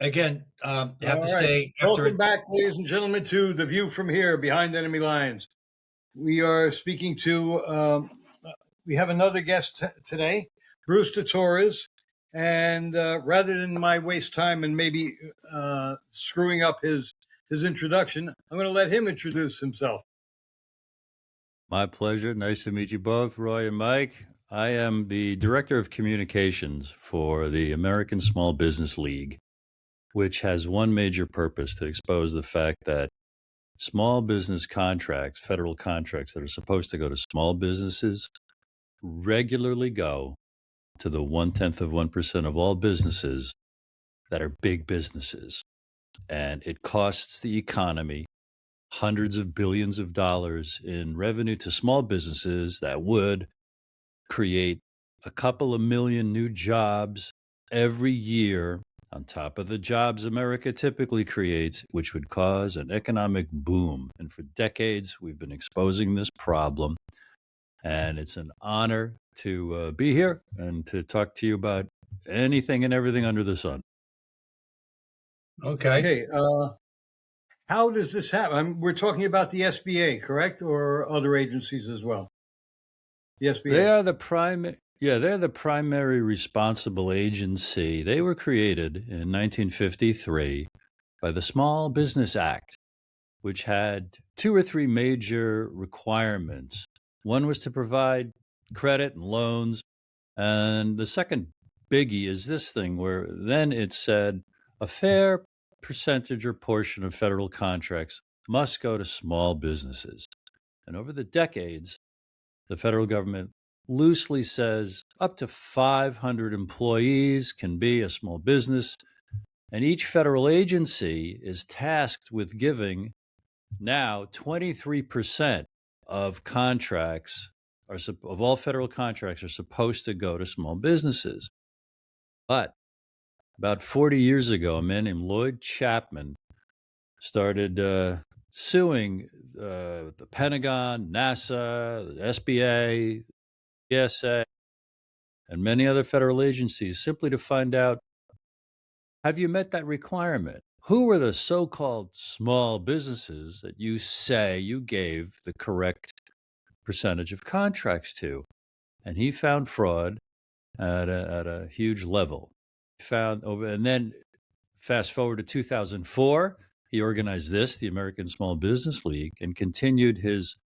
Again, you have to All right. stay after Welcome it. back, ladies and gentlemen, to The View from Here, Behind Enemy Lines. We are speaking to, we have another guest today, Bruce De Torres. And rather than my waste time and maybe screwing up his introduction, I'm going to let him introduce himself. My pleasure. Nice to meet you both, Roy and Mike. I am the Director of Communications for the American Small Business League, which has one major purpose: to expose the fact that small business contracts, federal contracts that are supposed to go to small businesses, regularly go to the 0.1% of all businesses that are big businesses. And it costs the economy hundreds of billions of dollars in revenue to small businesses that would create a couple of million new jobs every year on top of the jobs America typically creates, which would cause an economic boom. And for decades, we've been exposing this problem. And it's an honor to be here and to talk to you about anything and everything under the sun. Okay. How does this happen? We're talking about the SBA, correct? Or other agencies as well? The SBA. They're the primary responsible agency. They were created in 1953 by the Small Business Act, which had 2 or 3 major requirements. One was to provide credit and loans. And the second biggie is this thing, where then it said a fair percentage or portion of federal contracts must go to small businesses. And over the decades, the federal government loosely says up to 500 employees can be a small business. And each federal agency is tasked with giving now 23% of contracts of all federal contracts are supposed to go to small businesses. But about 40 years ago, a man named Lloyd Chapman started suing the Pentagon, NASA, the SBA, ESA, and many other federal agencies simply to find out, have you met that requirement? Who were the so-called small businesses that you say you gave the correct percentage of contracts to? And he found fraud at a huge level. And then fast forward to 2004, he organized the American Small Business League, and continued his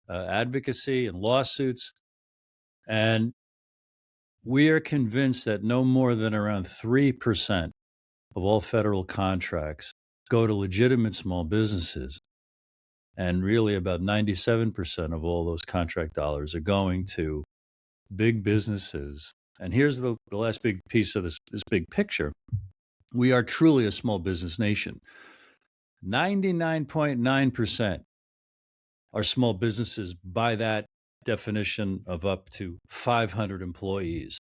advocacy and lawsuits. And we are convinced that no more than around 3% of all federal contracts go to legitimate small businesses. And really about 97% of all those contract dollars are going to big businesses. And here's the last big piece of this big picture. We are truly a small business nation. 99.9% are small businesses by that definition of up to 500 employees.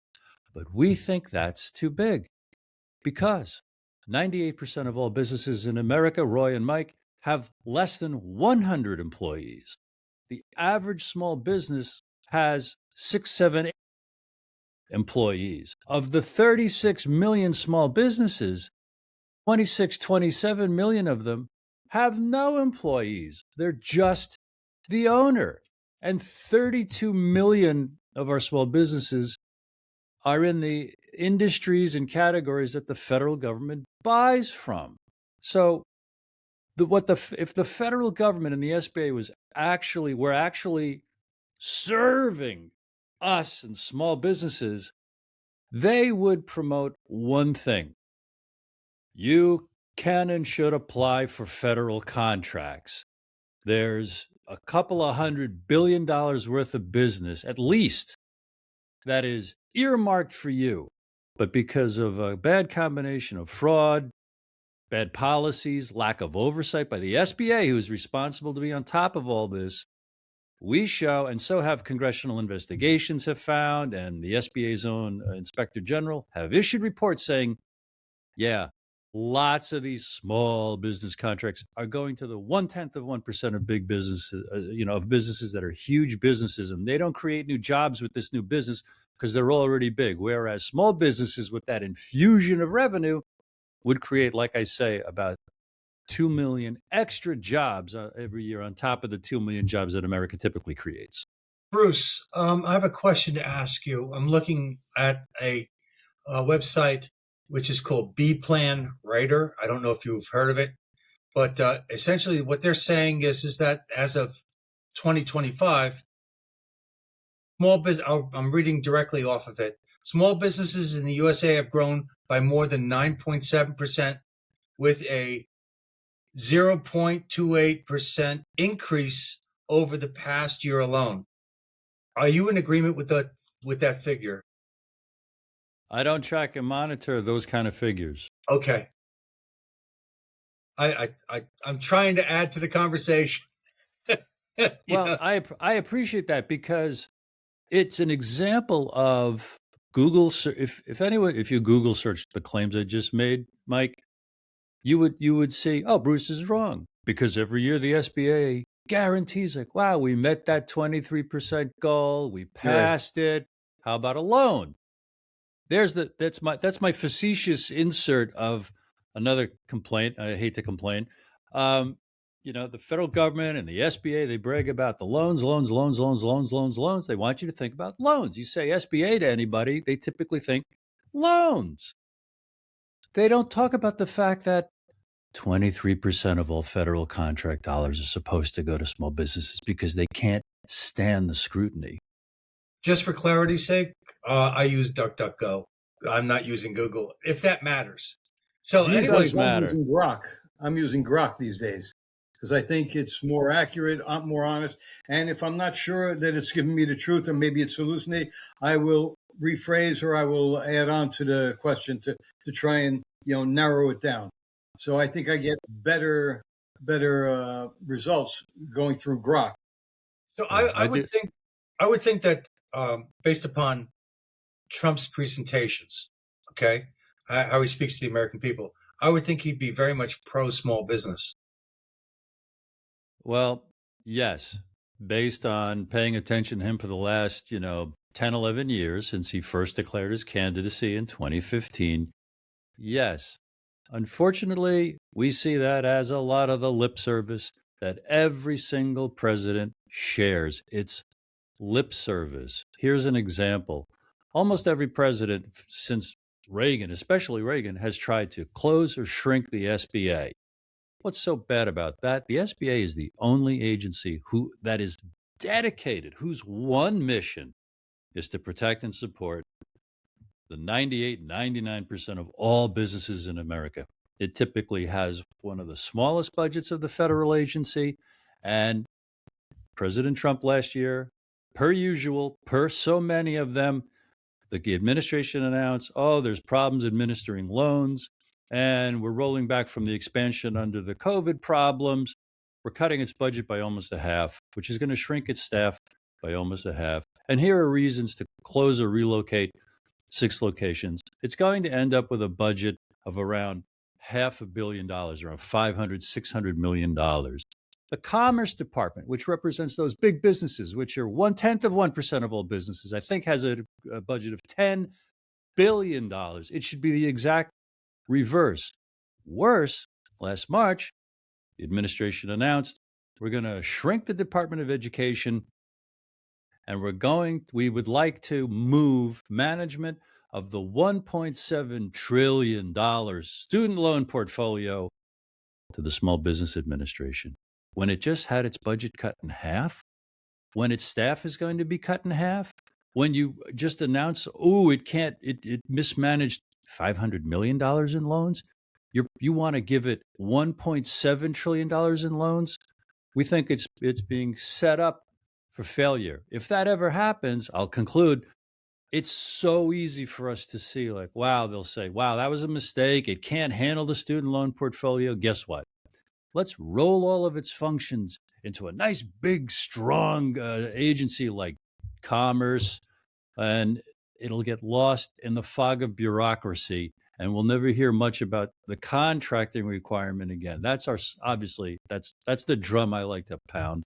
But we think that's too big, because 98% of all businesses in America, Roy and Mike, have less than 100 employees. The average small business has 6, 7, 8 employees. Of the 36 million small businesses, 26, 27 million of them have no employees. They're just the owner. And 32 million of our small businesses are in the industries and categories that the federal government buys from. So if the federal government and the SBA were actually serving us and small businesses, they would promote one thing: you can and should apply for federal contracts. There's a couple of $100 billion worth of business, at least, that is earmarked for you. But because of a bad combination of fraud, bad policies, lack of oversight by the SBA, who is responsible to be on top of all this, we show, and so have congressional investigations have found, and the SBA's own Inspector General have issued reports saying, yeah, lots of these small business contracts are going to the 0.1% of big businesses, of businesses that are huge businesses, and they don't create new jobs with this new business because they're already big. Whereas small businesses with that infusion of revenue would create, like I say, about 2 million extra jobs every year on top of the 2 million jobs that America typically creates. Bruce, I have a question to ask you. I'm looking at a website which is called B Plan Writer. I don't know if you've heard of it, but essentially what they're saying is that as of 2025, small business. I'm reading directly off of it. Small businesses in the USA have grown by more than 9.7%, with a 0.28% increase over the past year alone. Are you in agreement with that figure? I don't track and monitor those kind of figures. Okay. I'm trying to add to the conversation. Well, I appreciate that because it's an example of Google. If you Google search the claims I just made, Mike, you would see, oh, Bruce is wrong because every year the SBA guarantees like, wow, we met that 23% goal, we passed it. How about a loan? That's my facetious insert of another complaint. I hate to complain. The federal government and the SBA, they brag about the loans. They want you to think about loans. You say SBA to anybody, they typically think loans. They don't talk about the fact that 23% of all federal contract dollars are supposed to go to small businesses because they can't stand the scrutiny. Just for clarity's sake, I use DuckDuckGo. I'm not using Google, if that matters. So these anyway, days I'm using Grok. I'm using Grok these days because I think it's more accurate, more honest. And if I'm not sure that it's giving me the truth or maybe it's hallucinating, I will rephrase or I will add on to the question to try and narrow it down. So I think I get better results going through Grok. So I would think that based upon Trump's presentations, okay, how he speaks to the American people, I would think he'd be very much pro small business. Well, yes, based on paying attention to him for the last, 10, 11 years since he first declared his candidacy in 2015. Yes. Unfortunately, we see that as a lot of the lip service that every single president shares. It's lip service. Here's an example. Almost every president since Reagan, especially Reagan, has tried to close or shrink the SBA. What's so bad about that? The SBA is the only agency that is dedicated, whose one mission is to protect and support the 98, 99% of all businesses in America. It typically has one of the smallest budgets of the federal agency. And President Trump last year, per usual, per so many of them, the administration announced, there's problems administering loans, and we're rolling back from the expansion under the COVID problems. We're cutting its budget by almost a half, which is going to shrink its staff by almost a half. And here are reasons to close or relocate 6 locations. It's going to end up with a budget of around $500 million, around $600 million. The Commerce Department, which represents those big businesses, which are 0.1% of all businesses, I think has a budget of $10 billion. It should be the exact reverse. Worse, last March, the administration announced we're going to shrink the Department of Education and we would like to move management of the $1.7 trillion student loan portfolio to the Small Business Administration. When it just had its budget cut in half, when its staff is going to be cut in half, when you just announce, it mismanaged $500 million in loans, you want to give it $1.7 trillion in loans? We think it's being set up for failure. If that ever happens, I'll conclude, it's so easy for us to see like, wow, they'll say, wow, that was a mistake. It can't handle the student loan portfolio. Guess what? Let's roll all of its functions into a nice, big, strong agency like Commerce, and it'll get lost in the fog of bureaucracy, and we'll never hear much about the contracting requirement again. That's that's the drum I like to pound.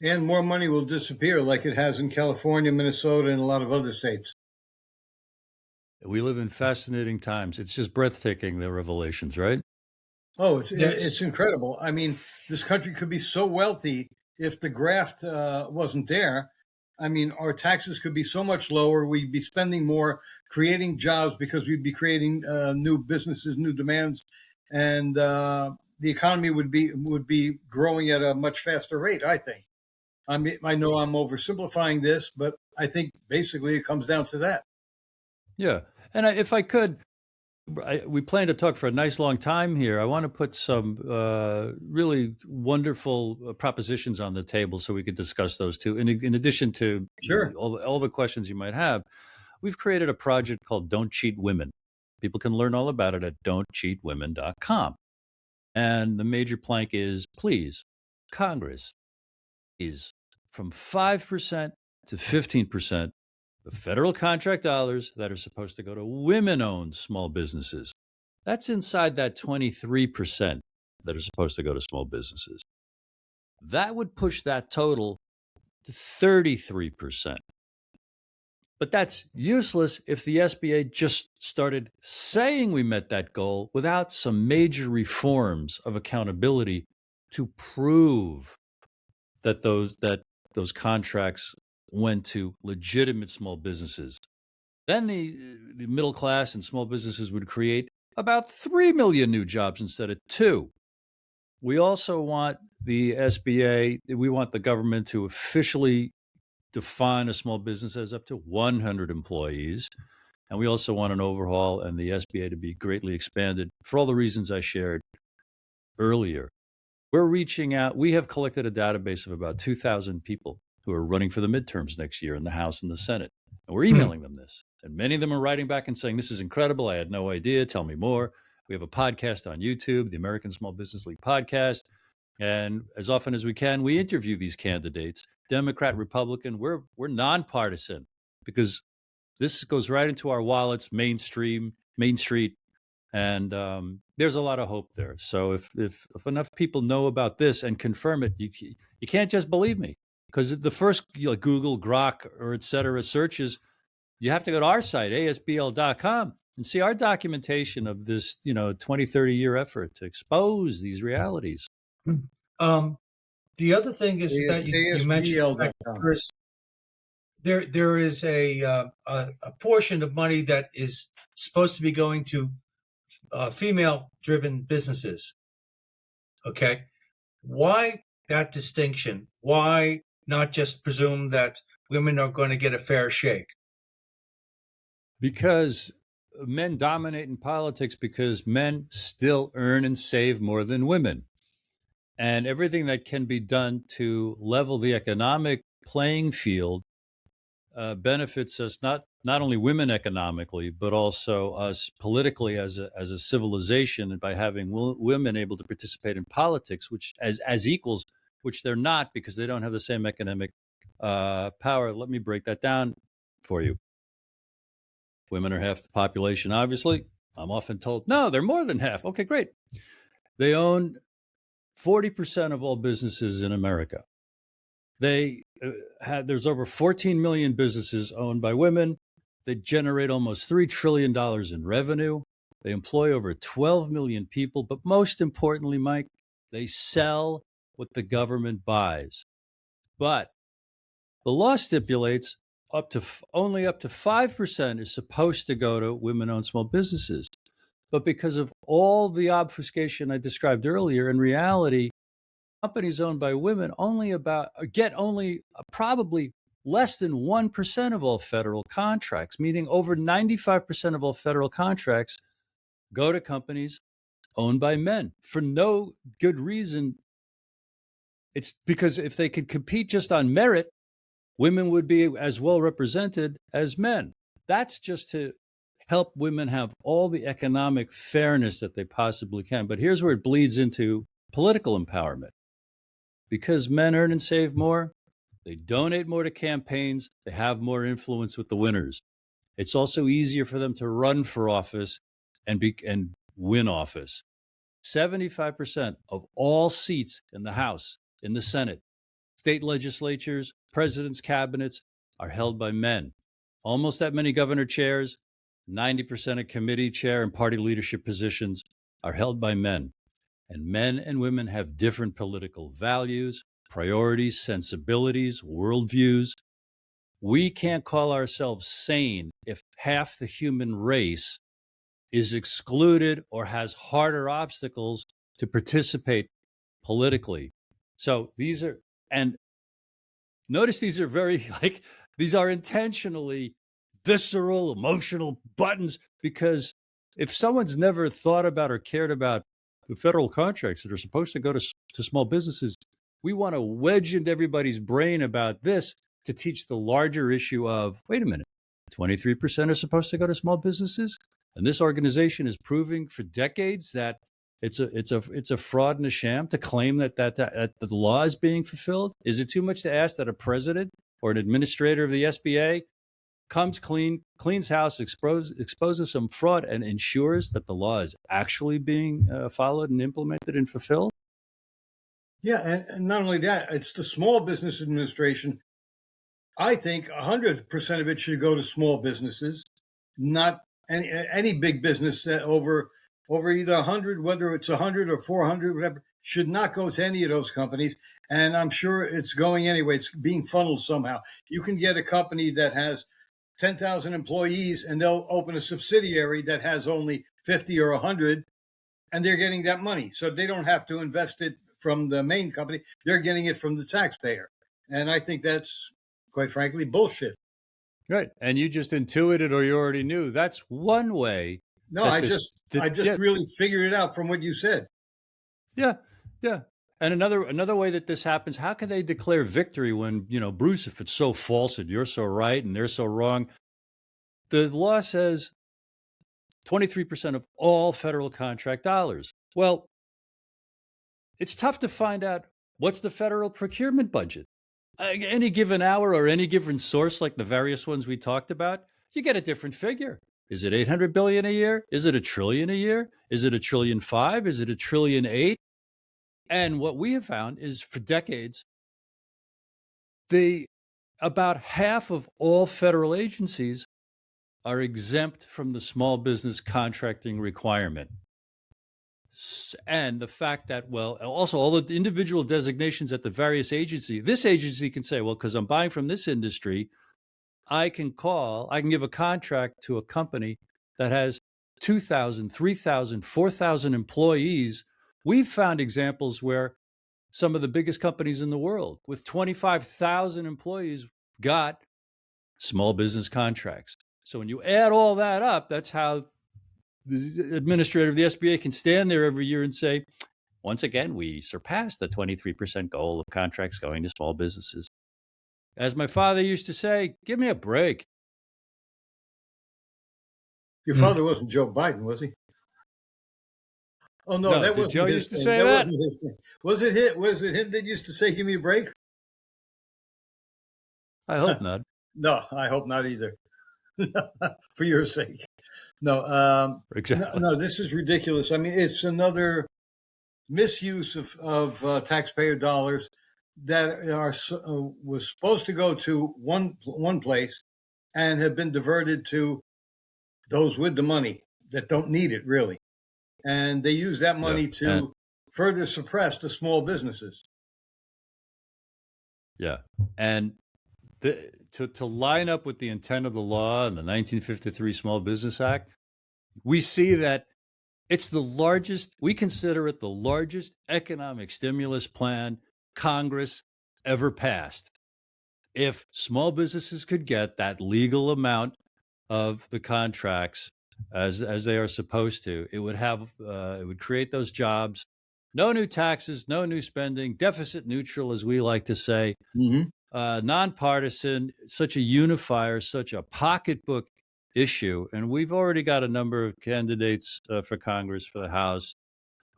And more money will disappear like it has in California, Minnesota, and a lot of other states. We live in fascinating times. It's just breathtaking, the revelations, right? Oh, Yes. it's incredible. I mean, this country could be so wealthy if the graft wasn't there. I mean, our taxes could be so much lower. We'd be spending more, creating jobs because we'd be creating new businesses, new demands, and the economy would be growing at a much faster rate. I think. I mean, I know I'm oversimplifying this, but I think basically it comes down to that. Yeah. And if I could, we plan to talk for a nice long time here. I want to put some really wonderful propositions on the table so we could discuss those too. In addition to Sure. all the questions you might have, we've created a project called Don't Cheat Women. People can learn all about it at don'tcheatwomen.com. And the major plank is, please, Congress is from 5% to 15% of federal contract dollars that are supposed to go to women-owned small businesses. That's inside that 23% that are supposed to go to small businesses. That would push that total to 33%. But that's useless if the SBA just started saying we met that goal without some major reforms of accountability to prove that those contracts went to legitimate small businesses. Then the middle class and small businesses would create about 3 million new jobs instead of 2. We also want the SBA, we want the government to officially define a small business as up to 100 employees. And we also want an overhaul and the SBA to be greatly expanded for all the reasons I shared earlier. We're reaching out. We have collected a database of about 2,000 people who are running for the midterms next year in the House and the Senate. And we're emailing them this. And many of them are writing back and saying, this is incredible. I had no idea. Tell me more. We have a podcast on YouTube, the American Small Business League podcast. And as often as we can, we interview these candidates, Democrat, Republican. We're nonpartisan because this goes right into our wallets, Main Street, and there's a lot of hope there. So if enough people know about this and confirm it, you can't just believe me, because the first Google, Grok, or et cetera searches, you have to go to our site, asbl.com, and see our documentation of this 20, 30-year effort to expose these realities. The other thing is that you mentioned there is a portion of money that is supposed to be going to female-driven businesses. Okay, why that distinction? Why not just presume that women are going to get a fair shake? Because men dominate in politics, because men still earn and save more than women. And everything that can be done to level the economic playing field benefits us, not only women economically, but also us politically as a civilization, and by having women able to participate in politics, which as equals, which they're not because they don't have the same economic power. Let me break that down for you. Women are half the population, obviously. I'm often told, no, they're more than half. Okay, great. They own 40% of all businesses in America. There's over 14 million businesses owned by women. They generate almost $3 trillion in revenue. They employ over 12 million people. But most importantly, Mike, they sell what the government buys. But the law stipulates only up to 5% is supposed to go to women-owned small businesses. But because of all the obfuscation I described earlier, in reality, companies owned by women get probably less than 1% of all federal contracts, meaning over 95% of all federal contracts go to companies owned by men for no good reason. It's because if they could compete just on merit, women would be as well represented as men. That's just to help women have all the economic fairness that they possibly can. But here's where it bleeds into political empowerment. Because men earn and save more, they donate more to campaigns, they have more influence with the winners. It's also easier for them to run for office and win office. 75% of all seats in the House, in the Senate, state legislatures, presidents' cabinets are held by men. Almost that many governor chairs, 90% of committee chair and party leadership positions are held by men. And men and women have different political values, priorities, sensibilities, worldviews. We can't call ourselves sane if half the human race is excluded or has harder obstacles to participate politically. So these are, and notice these are very, like, these are intentionally visceral, emotional buttons, because if someone's never thought about or cared about the federal contracts that are supposed to go to small businesses, we want to wedge into everybody's brain about this to teach the larger issue of, wait a minute, 23% are supposed to go to small businesses? And this organization is proving for decades that it's a fraud and a sham to claim that the law is being fulfilled. Is it too much to ask that a president or an administrator of the SBA comes clean, cleans house, exposes some fraud, and ensures that the law is actually being followed and implemented and fulfilled? Yeah, and not only that, it's the Small Business Administration. I think 100% of it should go to small businesses, not any big business over either 100, whether it's 100 or 400, whatever, should not go to any of those companies. And I'm sure it's going anyway. It's being funneled somehow. You can get a company that has 10,000 employees and they'll open a subsidiary that has only 50 or 100, and they're getting that money. So they don't have to invest it from the main company. They're getting it from the taxpayer. And I think that's, quite frankly, bullshit. Right. And you just intuited, or you already knew, that's one way. No, I just really figured it out from what you said. Yeah. Yeah. And another way that this happens, how can they declare victory when, Bruce, if it's so false and you're so right and they're so wrong? The law says 23% of all federal contract dollars. Well, it's tough to find out what's the federal procurement budget. Any given hour or any given source, like the various ones we talked about, you get a different figure. Is it 800 billion a year? Is it $1 trillion a year? Is it $1.5 trillion? Is it $1.8 trillion? And what we have found is, for decades, about half of all federal agencies are exempt from the small business contracting requirement. And the fact that, well, also all the individual designations at the various agencies, this agency can say, well, because I'm buying from this industry, I can give a contract to a company that has 2,000, 3,000, 4,000 employees. We've found examples where some of the biggest companies in the world with 25,000 employees got small business contracts. So when you add all that up, that's how the administrator of the SBA can stand there every year and say, once again, we surpassed the 23% goal of contracts going to small businesses. As my father used to say, give me a break. Your father wasn't Joe Biden, was he? Oh, no, that wasn't Joe his used to thing. say that? Wasn't his thing. Was it him that used to say, give me a break? I hope not. No, I hope not either. For your sake. No, exactly. No, this is ridiculous. I mean, it's another misuse of taxpayer dollars that was supposed to go to one place and have been diverted to those with the money that don't need it, really. And they use that money to further suppress the small businesses. Yeah. And to line up with the intent of the law and the 1953 Small Business Act, we see that we consider it the largest economic stimulus plan Congress ever passed. If small businesses could get that legal amount of the contracts as they are supposed to, it would create those jobs. No new taxes, no new spending, deficit neutral, as we like to say. Mm-hmm. Nonpartisan, such a unifier, such a pocketbook issue. And we've already got a number of candidates for Congress, for the House,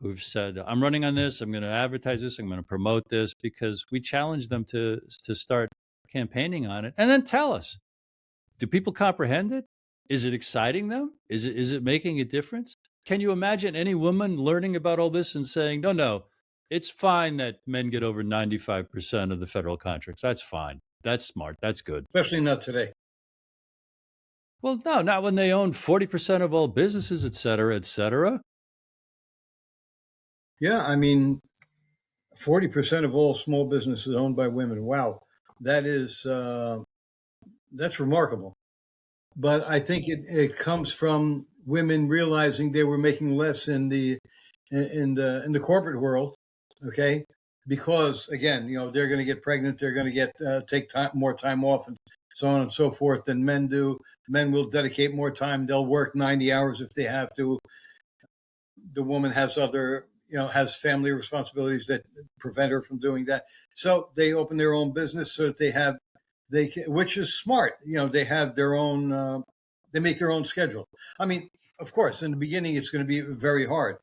who've said, I'm running on this, I'm going to advertise this, I'm going to promote this, because we challenge them to start campaigning on it. And then tell us, do people comprehend it? Is it exciting them? Is it making a difference? Can you imagine any woman learning about all this and saying, no, it's fine that men get over 95% of the federal contracts. That's fine. That's smart. That's good. Especially not today. Well, no, not when they own 40% of all businesses, et cetera, et cetera. Yeah, I mean, 40% of all small businesses owned by women. Wow, that is that's remarkable. But I think it comes from women realizing they were making less in the corporate world, okay? Because again, they're going to get pregnant, they're going to get take more time off, and so on and so forth than men do. Men will dedicate more time; they'll work 90 hours if they have to. The woman has has family responsibilities that prevent her from doing that. So they open their own business so that which is smart. They have their own. They make their own schedule. I mean, of course, in the beginning, it's going to be very hard.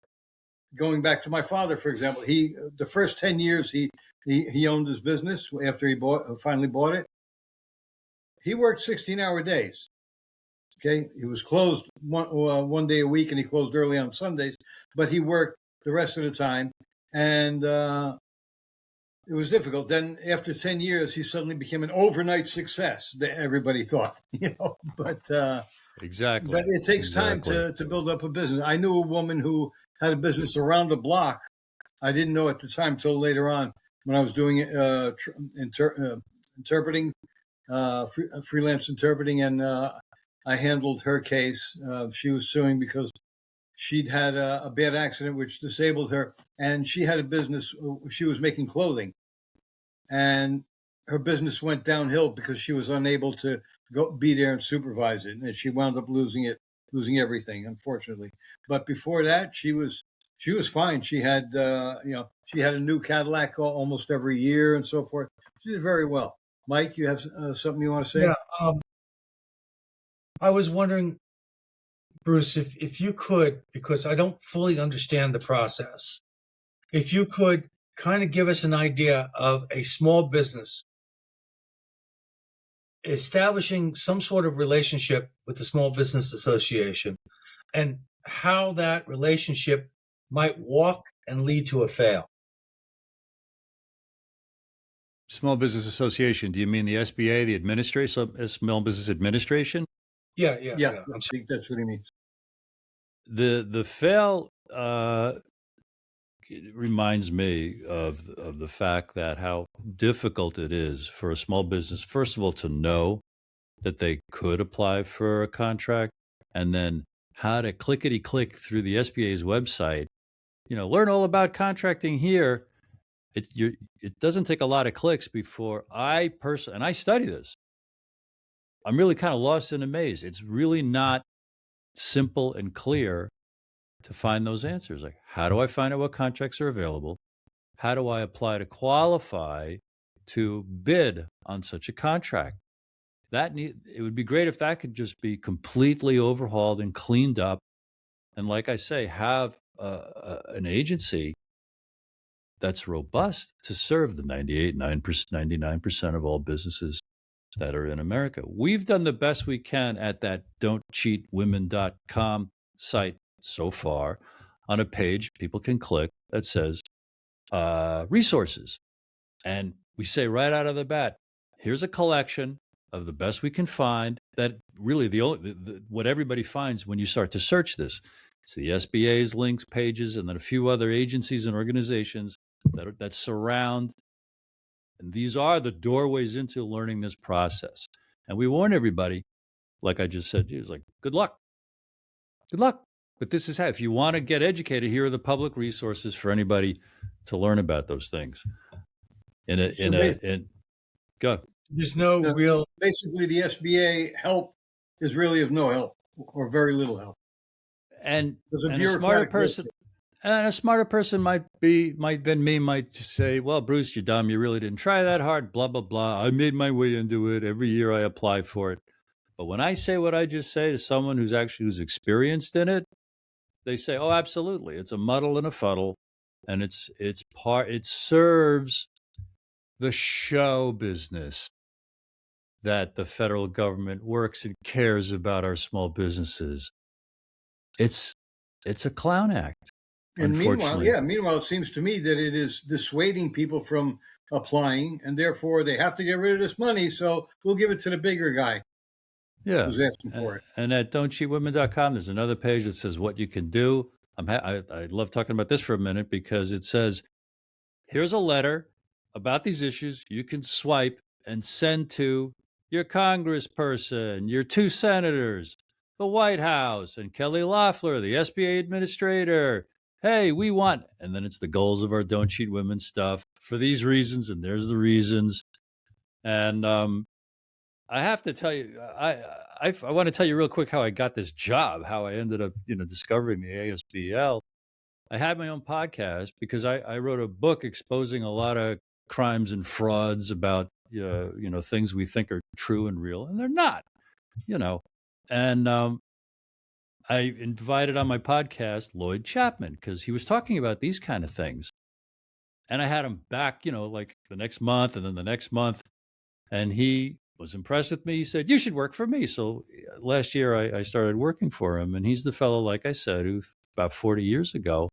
Going back to my father, for example, the first 10 years he owned his business after he finally bought it. He worked 16-hour days. Okay, he was closed one day a week, and he closed early on Sundays, but he worked the rest of the time, and it was difficult. Then after 10 years, he suddenly became an overnight success that everybody thought, but Exactly. but it takes time to build up a business. I knew a woman who had a business around the block. I didn't know at the time till later on when I was doing interpreting, freelance interpreting, and I handled her case. She was suing because she'd had a bad accident which disabled her, and she had a business. She was making clothing, and her business went downhill because she was unable to be there and supervise it, and she wound up losing everything, unfortunately. But before that, she was fine. She had she had a new Cadillac almost every year and so forth. She did very well. Mike, you have something you want to say? Yeah, I was wondering, Bruce, if you could, because I don't fully understand the process, if you could kind of give us an idea of a small business establishing some sort of relationship with the Small Business Association and how that relationship might walk and lead to a fail. Small Business Association. Do you mean the SBA, the administration, Small Business Administration? Yeah. I think that's what he means. The fail reminds me of the fact that how difficult it is for a small business, first of all, to know that they could apply for a contract, and then how to clickety click through the SBA's website. Learn all about contracting here. It doesn't take a lot of clicks before and I study this. I'm really kind of lost and amazed. It's really not simple and clear to find those answers. Like, how do I find out what contracts are available? How do I apply to qualify to bid on such a contract? It would be great if that could just be completely overhauled and cleaned up. And like I say, have an agency that's robust to serve the 99% of all businesses that are in America. We've done the best we can at that don'tcheatwomen.com site so far, on a page people can click that says resources. And we say right out of the bat, here's a collection of the best we can find. That really what everybody finds when you start to search this. It's the SBA's links pages, and then a few other agencies and organizations that surround. And these are the doorways into learning this process. And we warn everybody, like I just said, it's like, good luck. Good luck. But this is how, if you want to get educated, here are the public resources for anybody to learn about those things. Go. There's no real. Basically, the SBA help is really of no help or very little help. And a smarter person. And a smarter person might just say, well, Bruce, you're dumb. You really didn't try that hard, blah, blah, blah. I made my way into it. Every year I apply for it. But when I say what I just say to someone who's experienced in it, they say, oh, absolutely. It's a muddle and a fuddle. And it serves the show business that the federal government works and cares about our small businesses. It's a clown act. And meanwhile, it seems to me that it is dissuading people from applying, and therefore they have to get rid of this money. So we'll give it to the bigger guy. Yeah. who's asking for it. And at don'tcheatwomen.com, there's another page that says what you can do. I love talking about this for a minute because it says, here's a letter about these issues you can swipe and send to your congressperson, your two senators, the White House, and Kelly Loeffler, the SBA administrator. Hey, we want, and then it's the goals of our Don't Cheat Women stuff for these reasons, and there's the reasons. And I have to tell you, I want to tell you real quick how I got this job, how I ended up, discovering the ASBL. I had my own podcast because I wrote a book exposing a lot of crimes and frauds about, things we think are true and real, and they're not, you know. And I invited on my podcast Lloyd Chapman because he was talking about these kind of things. And I had him back, like the next month and then the next month. And he was impressed with me. He said, you should work for me. So last year I started working for him. And he's the fellow, like I said, who about 40 years ago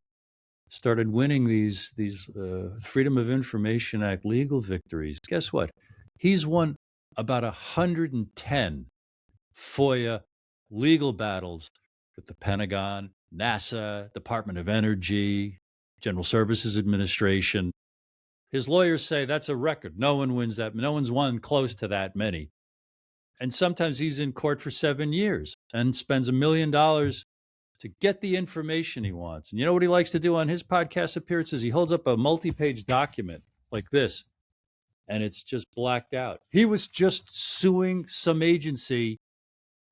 started winning these Freedom of Information Act legal victories. Guess what? He's won about 110 FOIA legal battles with the Pentagon, NASA, Department of Energy, General Services Administration. His lawyers say that's a record. No one wins that. No one's won close to that many. And sometimes he's in court for 7 years and spends $1 million to get the information he wants. And you know what he likes to do on his podcast appearances? He holds up a multi-page document like this, and it's just blacked out. He was just suing some agency.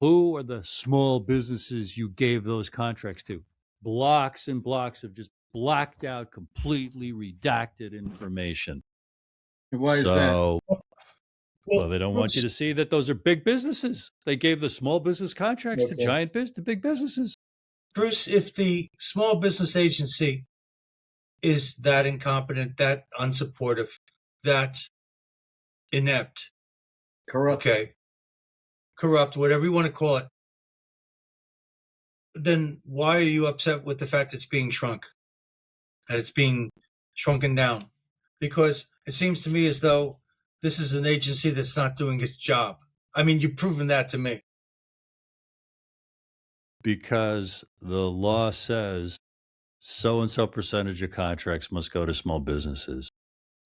Who are the small businesses you gave those contracts to? Blocks and blocks of just blacked out, completely redacted information. And why is that? Well, they don't want you to see that those are big businesses. They gave the small business contracts to big businesses. Bruce, if the small business agency is that incompetent, that unsupportive, that inept, Corrupt. Corrupt, whatever you want to call it, then why are you upset with the fact it's being shrunk, that it's being shrunken down? Because it seems to me as though this is an agency that's not doing its job. I mean, you've proven that to me. Because the law says so-and-so percentage of contracts must go to small businesses.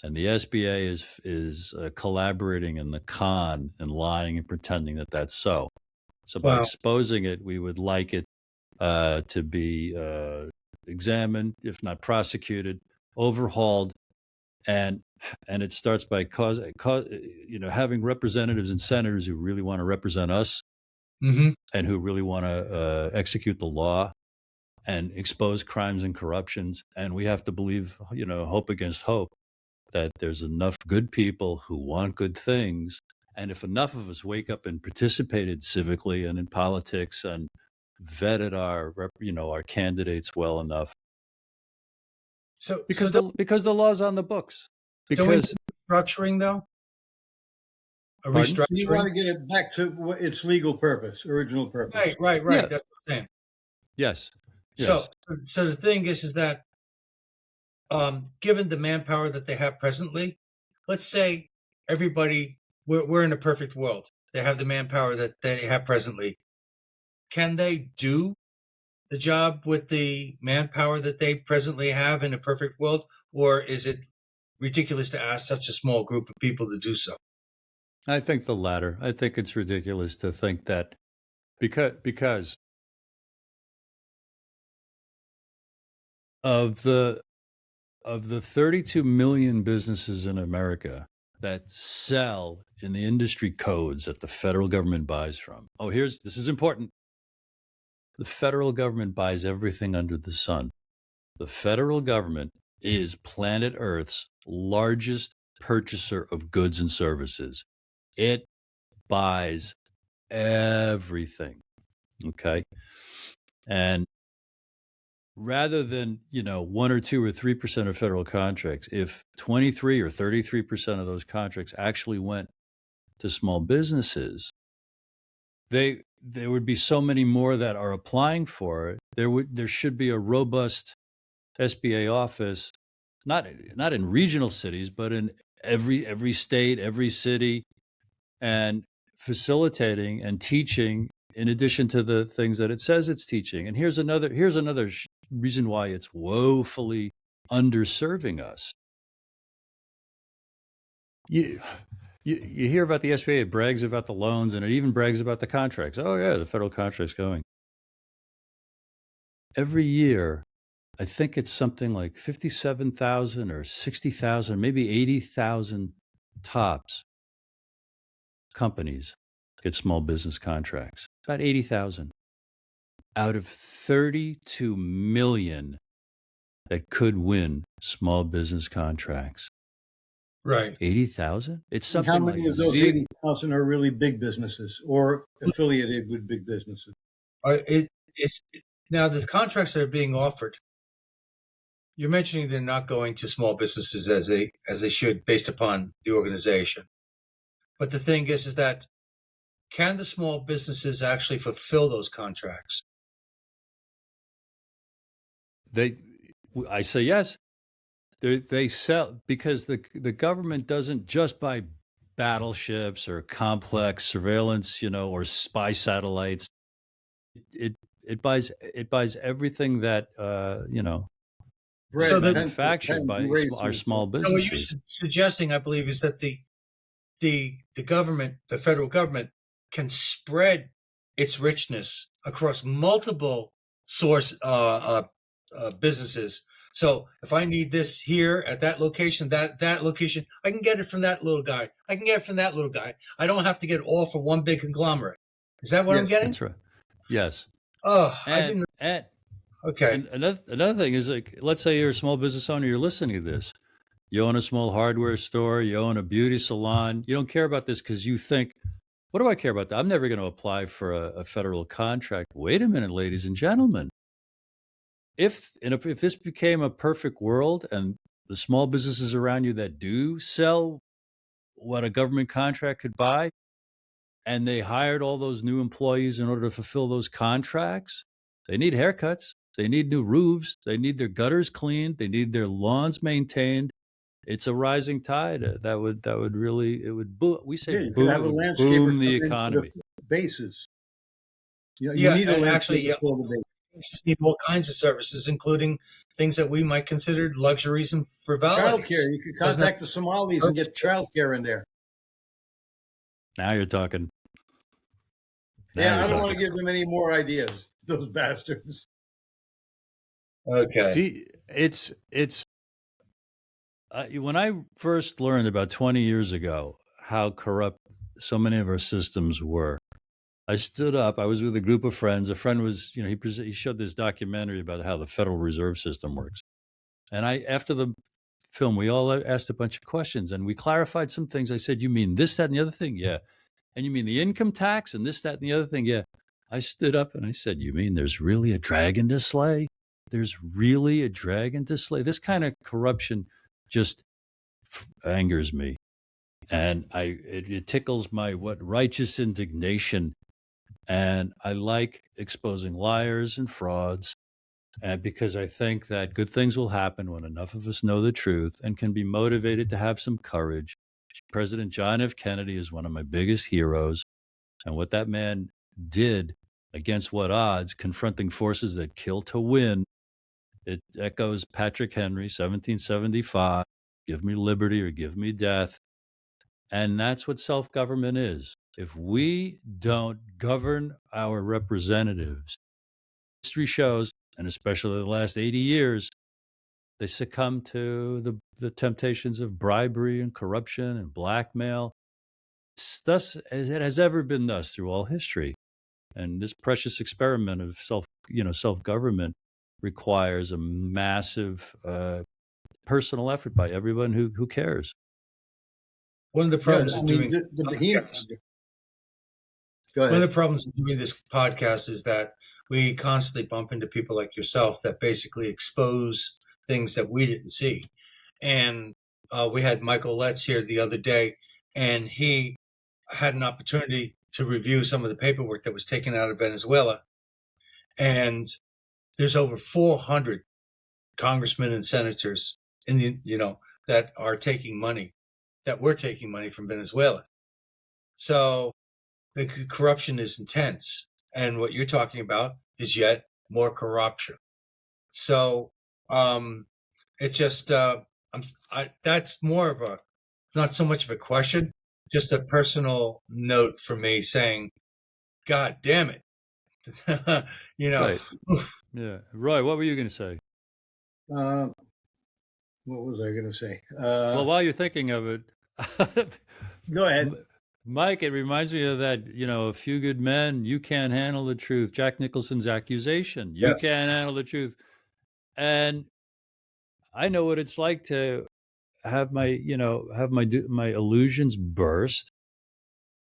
And the SBA is collaborating in the con and lying and pretending that that's so. So by exposing it, we would like it to be examined, if not prosecuted, overhauled, and it starts by having representatives and senators who really want to represent us, and who really want to execute the law and expose crimes and corruptions. And we have to believe, hope against hope, that there's enough good people who want good things. And if enough of us wake up and participated civically and in politics and vetted our candidates well enough. So because the law's on the books. Because restructuring, though? A Pardon? restructuring? You want to get it back to its legal purpose, original purpose. Right. Yes. That's what I'm saying. Yes. So the thing is that given the manpower that they have presently, let's say we're in a perfect world. They have the manpower that they have presently. Can they do the job with the manpower that they presently have in a perfect world? Or is it ridiculous to ask such a small group of people to do so? I think the latter. I think it's ridiculous to think that because of the 32 million businesses in America that sell in the industry codes that the federal government buys from. This is important. The federal government buys everything under the sun. The federal government is planet Earth's largest purchaser of goods and services. It buys everything. Okay. And rather than, 1 or 2 or 3% of federal contracts, if 23 or 33% of those contracts actually went to small businesses, there would be so many more that are applying for it. There should be a robust SBA office, not in regional cities, but in every state, every city, and facilitating and teaching in addition to the things that it says it's teaching. And here's another reason why it's woefully underserving us. You hear about the SBA, it brags about the loans, and it even brags about the contracts. Oh yeah, the federal contract's going. Every year, I think it's something like 57,000 or 60,000, maybe 80,000 tops companies get small business contracts. About 80,000 out of 32 million that could win small business contracts. Right. 80,000? It's And something how many like of those 80,000 are really big businesses or affiliated with big businesses? Now, the contracts that are being offered, you're mentioning they're not going to small businesses as they should based upon the organization. But the thing is that can the small businesses actually fulfill those contracts? I say yes. They sell because the government doesn't just buy battleships or complex surveillance, or spy satellites. It buys everything that manufactured by our small businesses. So what you're suggesting, I believe, is that the government, the federal government, can spread its richness across multiple source businesses. So if I need this here at that location, that location, I can get it from that little guy. I can get it from that little guy. I don't have to get it all from one big conglomerate. Is that what I'm getting? That's right. Yes. Oh, I didn't. Okay. And another thing is, like, let's say you're a small business owner, you're listening to this. You own a small hardware store, you own a beauty salon. You don't care about this because you think, what do I care about that? I'm never going to apply for a federal contract. Wait a minute, ladies and gentlemen. If this became a perfect world and the small businesses around you that do sell what a government contract could buy, and they hired all those new employees in order to fulfill those contracts, they need haircuts, they need new roofs, they need their gutters cleaned, they need their lawns maintained. It's a rising tide that would really, it would boom. We say you boom, have a landscaper boom the economy. The bases. You need a actually, for the base. Just need all kinds of services, including things that we might consider luxuries and frivolities. Childcare. You could contact the Somalis and get childcare in there. Now you're talking. I don't want to give them any more ideas, those bastards. Okay. It's when I first learned about 20 years ago how corrupt so many of our systems were, I stood up. I was with a group of friends. A friend was, he showed this documentary about how the Federal Reserve System works. And after the film, we all asked a bunch of questions and we clarified some things. I said, you mean this, that, and the other thing? Yeah. And you mean the income tax and this, that, and the other thing? Yeah. I stood up and I said, you mean there's really a dragon to slay? There's really a dragon to slay? This kind of corruption just angers me. And it tickles my righteous indignation. And I like exposing liars and frauds, because I think that good things will happen when enough of us know the truth and can be motivated to have some courage. President John F. Kennedy is one of my biggest heroes. And what that man did against what odds, confronting forces that kill to win, it echoes Patrick Henry, 1775, give me liberty or give me death. And that's what self-government is. If we don't govern our representatives, history shows, and especially the last 80 years, they succumb to the temptations of bribery and corruption and blackmail. It's thus as it has ever been thus through all history. And this precious experiment of self-government requires a massive personal effort by everyone who cares. One of the problems of doing One of the problems of doing this podcast is that we constantly bump into people like yourself that basically expose things that we didn't see. And we had Michael Letts here the other day, and he had an opportunity to review some of the paperwork that was taken out of Venezuela. And there's over 400 congressmen and senators in the, that are taking money, that were taking money from Venezuela. So the corruption is intense, and what you're talking about is yet more corruption. So it just that's more of a not so much of a question, just a personal note for me saying, God damn it. you know, Right. oof. Yeah. Roy, what were you going to say? Uh, what was I going to say? Well, while you're thinking of it, Go ahead. Mike, it reminds me of that, A Few Good Men, you can't handle the truth. Jack Nicholson's accusation, you Yes. can't handle the truth. And I know what it's like to have my illusions burst,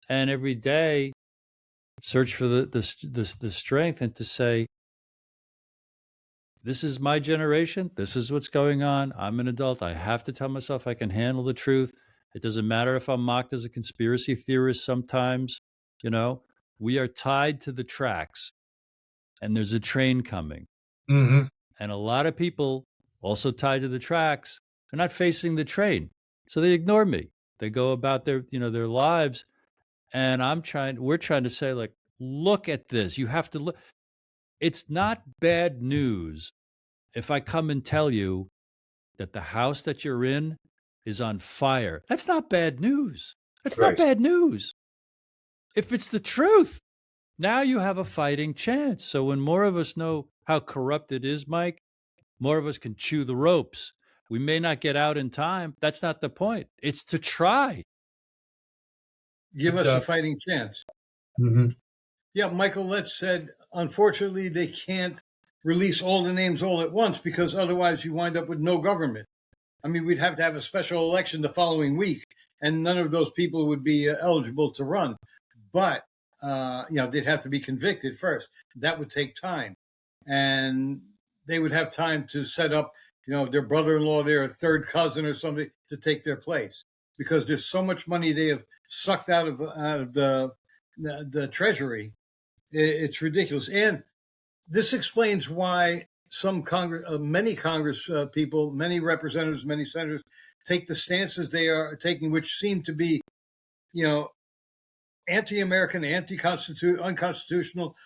and every day search for the strength and to say, this is my generation. This is what's going on. I'm an adult. I have to tell myself I can handle the truth. It doesn't matter if I'm mocked as a conspiracy theorist sometimes. You know, we are tied to the tracks and there's a train coming. Mm-hmm. And a lot of people also tied to the tracks are not facing the train. So they ignore me. They go about their lives. And we're trying to say, like, look at this. You have to look. It's not bad news if I come and tell you that the house that you're in is on fire. That's not bad news. That's not Right. bad news. If it's the truth, now you have a fighting chance. So when more of us know how corrupt it is, Mike, more of us can chew the ropes. We may not get out in time. That's not the point. It's to try. Give But, us a fighting chance. mm-hmm. Yeah, Michael Letts said, unfortunately, they can't release all the names all at once because otherwise you wind up with no government. I mean, we'd have to have a special election the following week, and none of those people would be eligible to run. But, they'd have to be convicted first. That would take time. And they would have time to set up, their brother-in-law, their third cousin or something to take their place because there's so much money they have sucked out of the treasury. It's ridiculous. And this explains why many Congress people, many representatives, many senators take the stances they are taking, which seem to be, anti-American, unconstitutional,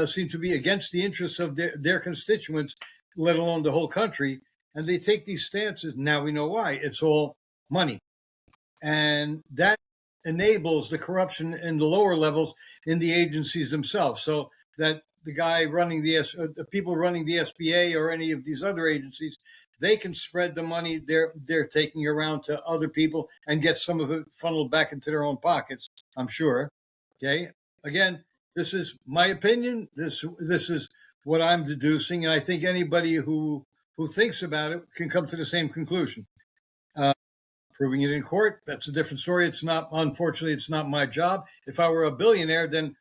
seem to be against the interests of their constituents, let alone the whole country. And they take these stances. Now we know why. It's all money. And that enables the corruption in the lower levels in the agencies themselves. So that the guy running the people running the SBA or any of these other agencies, they can spread the money they're taking around to other people and get some of it funneled back into their own pockets, I'm sure. Okay. Again, this is my opinion. This is what I'm deducing, and I think anybody who thinks about it can come to the same conclusion. Proving it in court, that's a different story. Unfortunately, it's not my job. If I were a billionaire, then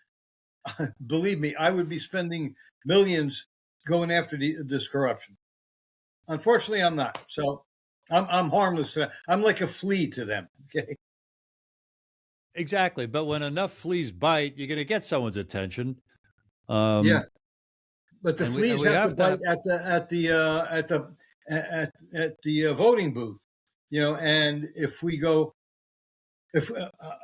believe me, I would be spending millions going after this corruption. Unfortunately, I'm not. So I'm harmless to them. I'm like a flea to them. Okay. Exactly. But when enough fleas bite, you're going to get someone's attention. Yeah. But the fleas we have to bite at the voting booth, and if we go,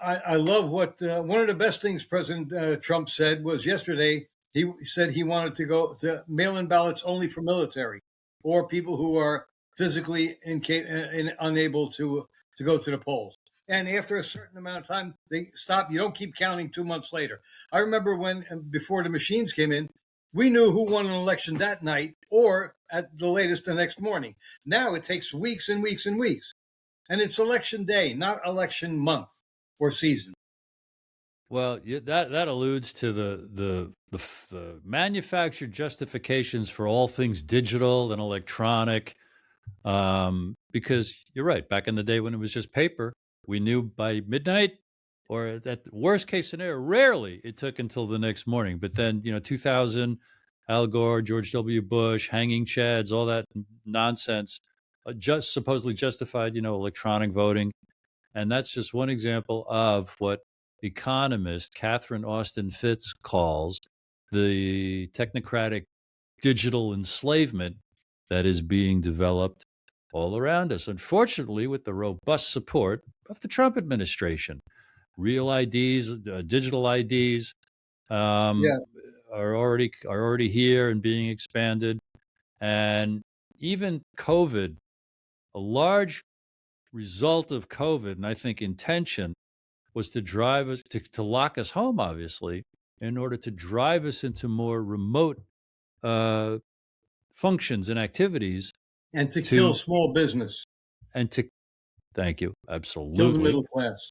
I love what one of the best things President Trump said was yesterday. He said he wanted to go to mail-in ballots only for military or people who are physically unable to go to the polls. And after a certain amount of time, they stop. You don't keep counting 2 months later. I remember before the machines came in, we knew who won an election that night or at the latest the next morning. Now it takes weeks and weeks and weeks. And it's election day, not election month or season. Well, that alludes to the manufactured justifications for all things digital and electronic. Because you're right. Back in the day when it was just paper, we knew by midnight, or at the worst case scenario, rarely it took until the next morning. But then, 2000, Al Gore, George W. Bush, hanging chads, all that nonsense, just supposedly justified, electronic voting. And that's just one example of what economist Catherine Austin Fitts calls the technocratic digital enslavement that is being developed all around us, unfortunately, with the robust support of the Trump administration. real IDs, digital IDs, Yeah. are already here and being expanded. And even COVID, a large result of COVID, and I think intention, was to drive us to lock us home, obviously, in order to drive us into more remote uh, functions and activities And to kill to small business, and to thank you, kill the absolutely. middle class.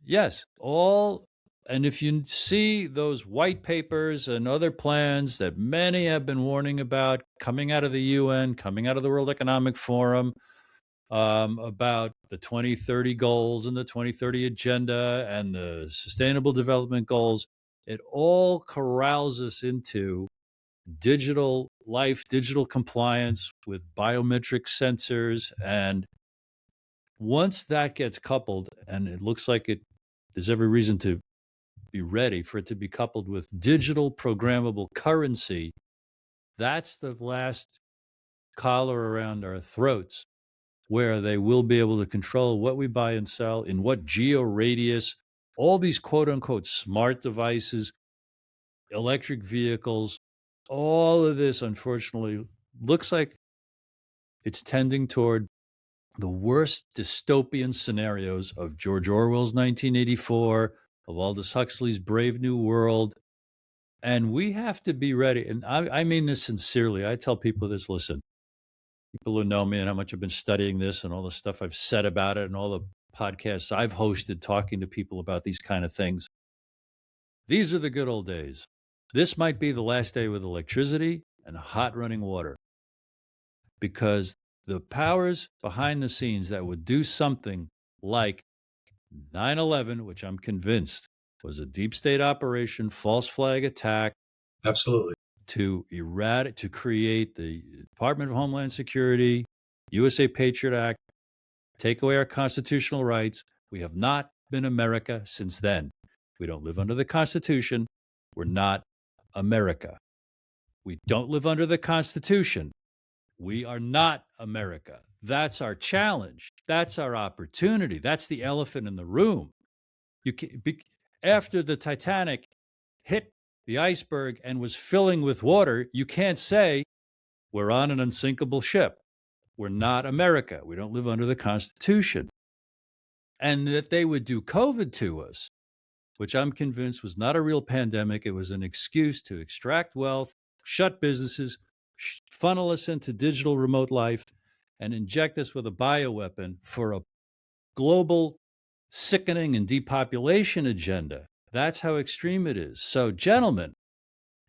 Yes, all. And if you see those white papers and other plans that many have been warning about coming out of the UN, coming out of the World Economic Forum, about the 2030 goals and the 2030 agenda and the sustainable development goals, it all corrals us into digital life, digital compliance with biometric sensors. And once that gets coupled, and it looks like there's every reason to be ready for it to be coupled with digital programmable currency, that's the last collar around our throats where they will be able to control what we buy and sell, in what geo radius, all these quote unquote smart devices, electric vehicles, all of this, unfortunately, looks like it's tending toward the worst dystopian scenarios of George Orwell's 1984, of Aldous Huxley's Brave New World. And we have to be ready. And I mean this sincerely. I tell people this, listen, people who know me and how much I've been studying this and all the stuff I've said about it and all the podcasts I've hosted talking to people about these kind of things. These are the good old days. This might be the last day with electricity and hot running water, because the powers behind the scenes that would do something like 9/11, which I'm convinced was a deep state operation, false flag attack, Absolutely. to create the Department of Homeland Security, USA Patriot Act, take away our constitutional rights. We have not been America since then. We don't live under the Constitution. We're not America. We don't live under the Constitution. We are not America. That's our challenge. That's our opportunity. That's the elephant in the room. After the Titanic hit the iceberg and was filling with water, you can't say we're on an unsinkable ship. We're not America. We don't live under the Constitution. And that they would do COVID to us, which I'm convinced was not a real pandemic. It was an excuse to extract wealth, shut businesses, funnel us into digital remote life, and inject us with a bioweapon for a global sickening and depopulation agenda. That's how extreme it is. So, gentlemen,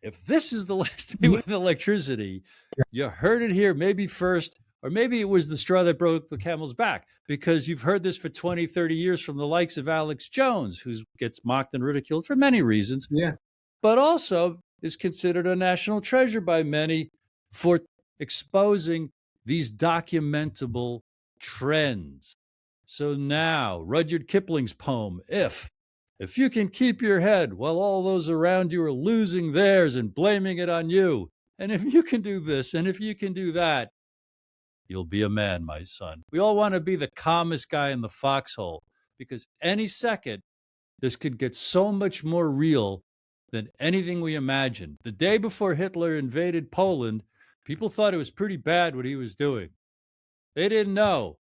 if this is the last day with electricity, you heard it here maybe first, or maybe it was the straw that broke the camel's back, because you've heard this for 20, 30 years from the likes of Alex Jones, who gets mocked and ridiculed for many reasons, Yeah. but also is considered a national treasure by many for exposing these documentable trends. So now, Rudyard Kipling's poem, If you can keep your head while all those around you are losing theirs and blaming it on you, and if you can do this, and if you can do that, you'll be a man, my son. We all want to be the calmest guy in the foxhole, because any second, this could get so much more real than anything we imagined. The day before Hitler invaded Poland, people thought it was pretty bad what he was doing. They didn't know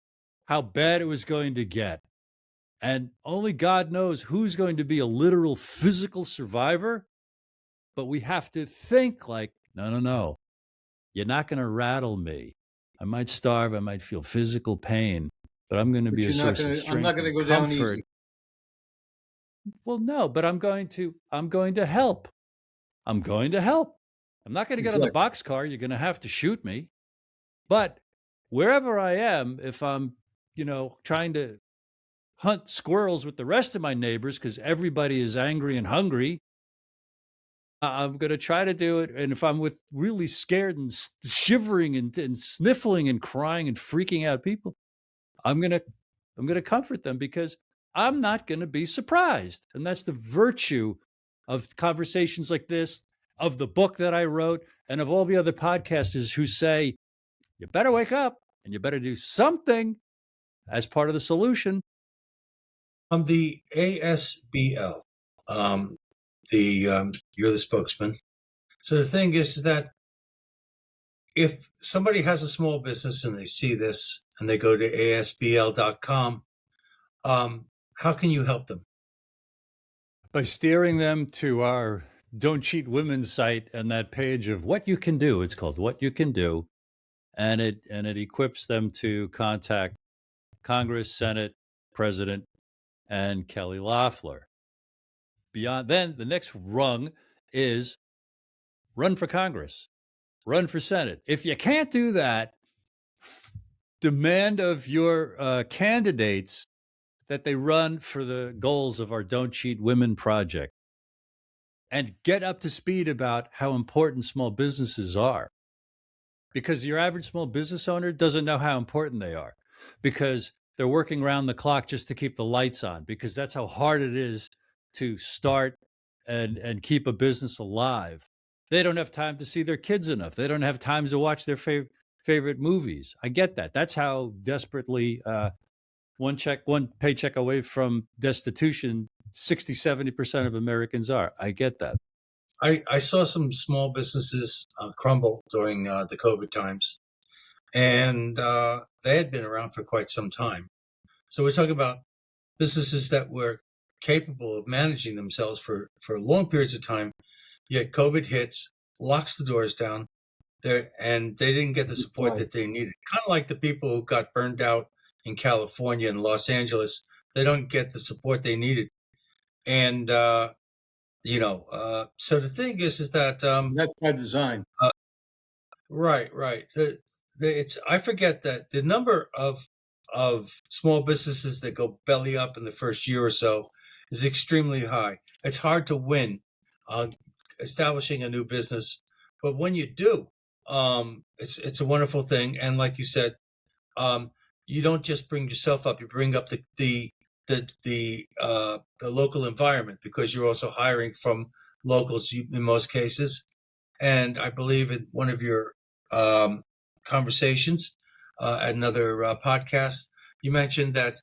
how bad it was going to get. And only God knows who's going to be a literal physical survivor. But we have to think like, no. You're not going to rattle me. I might starve. I might feel physical pain, but I'm going to be a source of strength. I'm not going to and go down comfort. easy. Well, no, but I'm going to help. I'm going to help. I'm not going to get on the boxcar. You're going to have to shoot me. But wherever I am, if I'm, trying to hunt squirrels with the rest of my neighbors because everybody is angry and hungry, I'm going to try to do it. And if I'm with really scared and shivering and sniffling and crying and freaking out people, I'm going to comfort them, because I'm not going to be surprised. And that's the virtue of conversations like this, of the book that I wrote, and of all the other podcasters who say, you better wake up and you better do something as part of the solution. The ASBL. You're the spokesman. So the thing is that if somebody has a small business and they see this and they go to asbl.com, how can you help them? By steering them to our Don't Cheat Women site and that page of what you can do. It's called What You Can Do. And it equips them to contact Congress, Senate, President, and Kelly Loeffler. Beyond then, the next rung is run for Congress, run for Senate. If you can't do that, demand of your candidates that they run for the goals of our Don't Cheat Women project and get up to speed about how important small businesses are. Because your average small business owner doesn't know how important they are, because they're working around the clock just to keep the lights on, because that's how hard it is to start and keep a business alive. They don't have time to see their kids enough. They don't have time to watch their favorite movies. I get that. That's how desperately one paycheck away from destitution 60-70% of Americans are. I get that. I saw some small businesses crumble during the COVID times, and they had been around for quite some time. So we're talking about businesses that were capable of managing themselves for long periods of time, yet COVID hits, locks the doors down, and they didn't get the support that they needed. Kind of like the people who got burned out in California and Los Angeles. They don't get the support they needed. And, so the thing is that... That's by design. Right. I forget that the number of small businesses that go belly up in the first year or so is extremely high. It's hard to win establishing a new business, but when you do, it's a wonderful thing. And like you said, you don't just bring yourself up; you bring up the local environment, because you're also hiring from locals in most cases. And I believe in one of your conversations at another podcast, you mentioned that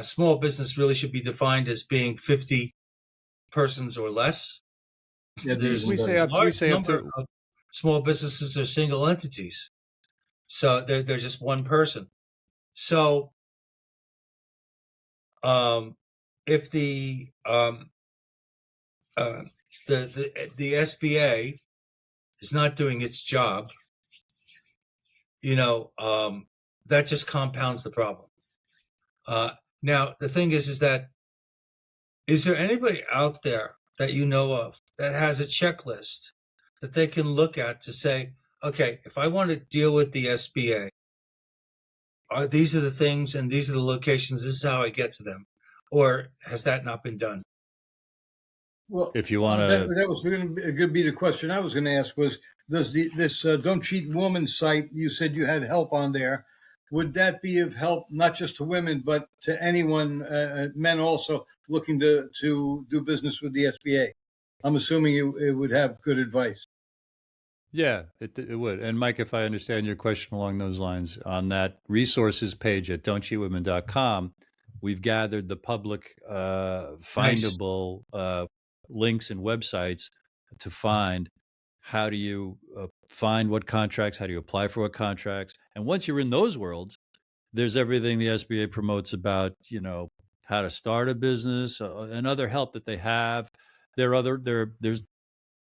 small business really should be defined as being 50 persons or less. Yeah, There's We say a up large number to of small businesses are single entities, so they're just one person. So if the SBA is not doing its job, that just compounds the problem. Now, the thing is that, is there anybody out there that you know of that has a checklist that they can look at to say, okay, if I want to deal with the SBA, these are the things and these are the locations, this is how I get to them? Or has that not been done? Well, if you want that was going to be the question I was going to ask was, does this Don't Cheat Woman site, you said you had help on there, would that be of help not just to women, but to anyone, men also, looking to do business with the SBA? I'm assuming it would have good advice. Yeah, it would. And Mike, if I understand your question along those lines, on that resources page at don'tcheatwomen.com, we've gathered the public findable links and websites to find how do you find what contracts, how do you apply for what contracts. And once you're in those worlds, there's everything the SBA promotes about, how to start a business and other help that they have. There's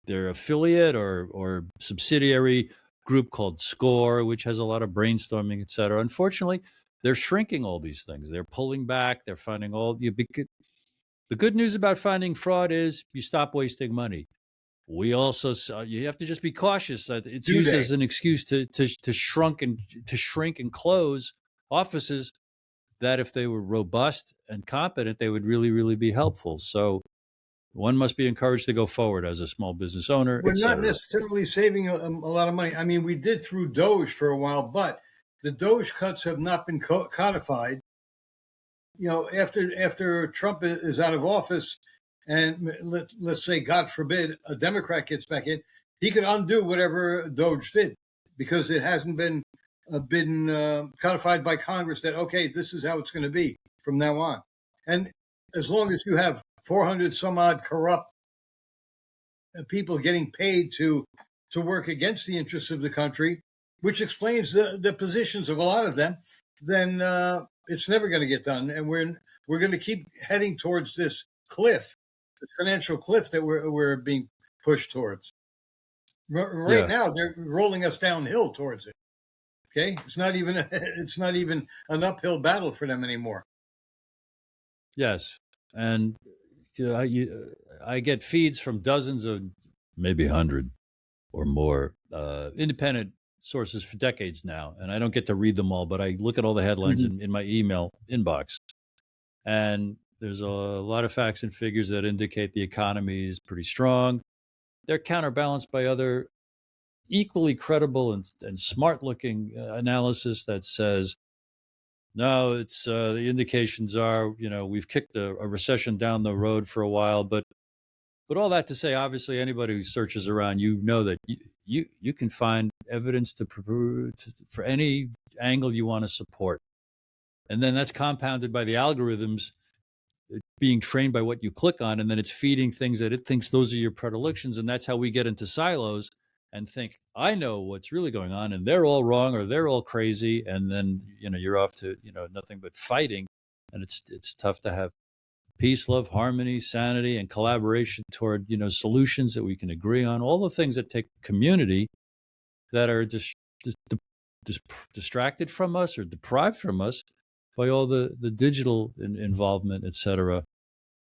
their affiliate or subsidiary group called SCORE, which has a lot of brainstorming, et cetera. Unfortunately, they're shrinking all these things. They're pulling back. They're finding the good news about finding fraud is you stop wasting money. We also, you have to just be cautious that it's used as an excuse to shrink and close offices that if they were robust and competent, they would really, really be helpful. So one must be encouraged to go forward as a small business owner. We're not necessarily saving a lot of money. I mean, we did through Doge for a while, but the Doge cuts have not been codified. After Trump is out of office, and let's say, God forbid, a Democrat gets back in, he could undo whatever Doge did, because it hasn't been codified by Congress that, okay, this is how it's going to be. from now on. And as long as you have 400 some odd corrupt people getting paid to work against the interests of the country, which explains the positions of a lot of them, then it's never going to get done. And we're going to keep heading towards this cliff, this financial cliff that we're being pushed towards. Right now, they're rolling us downhill towards it. Okay, it's not even an uphill battle for them anymore. Yes, and I get feeds from dozens of, maybe 100 or more, independent sources for decades now, and I don't get to read them all, but I look at all the headlines in my email inbox, and there's a lot of facts and figures that indicate the economy is pretty strong. They're counterbalanced by other equally credible and smart-looking analysis that says, no, it's the indications are, we've kicked a recession down the road for a while, but all that to say, obviously, anybody who searches around, that you can find evidence for any angle you want to support, and then that's compounded by the algorithms being trained by what you click on, and then it's feeding things that it thinks those are your predilections, and that's how we get into silos and think, I know what's really going on, and they're all wrong or they're all crazy, and then you're off to nothing but fighting, and it's tough to have peace, love, harmony, sanity, and collaboration toward solutions that we can agree on. All the things that take community that are distracted from us or deprived from us by all the digital involvement, etc.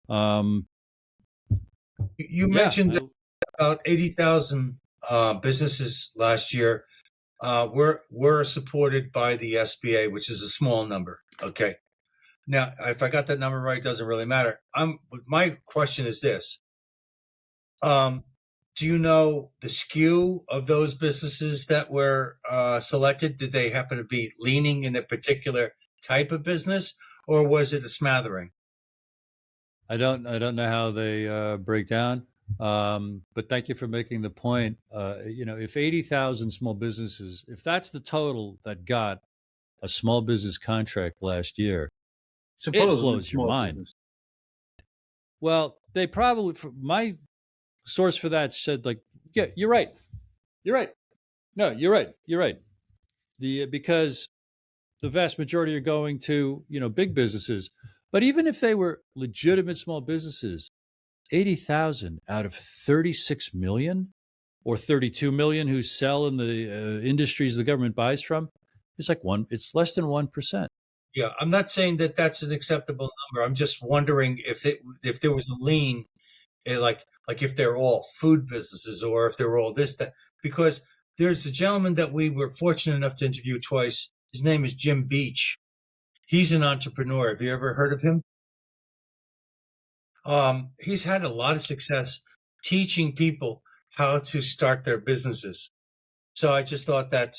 You mentioned that about 80,000 businesses last year were supported by the SBA, which is a small number. Okay. Now, if I got that number right, it doesn't really matter. My question is this. Do you know the skew of those businesses that were selected? Did they happen to be leaning in a particular type of business, or was it a smattering? I don't know how they break down, but thank you for making the point. If 80,000 small businesses, if that's the total that got a small business contract last year, it blows your mind. Business. Well, they probably, my source for that said, like, yeah, you're right. No, you're right. Because the vast majority are going to, big businesses. But even if they were legitimate small businesses, 80,000 out of 36 million or 32 million who sell in the industries the government buys from, it's less than 1%. Yeah, I'm not saying that that's an acceptable number. I'm just wondering if there was a lean, like if they're all food businesses or if they're all this, that, because there's a gentleman that we were fortunate enough to interview twice. His name is Jim Beach. He's an entrepreneur. Have you ever heard of him? He's had a lot of success teaching people how to start their businesses. So I just thought that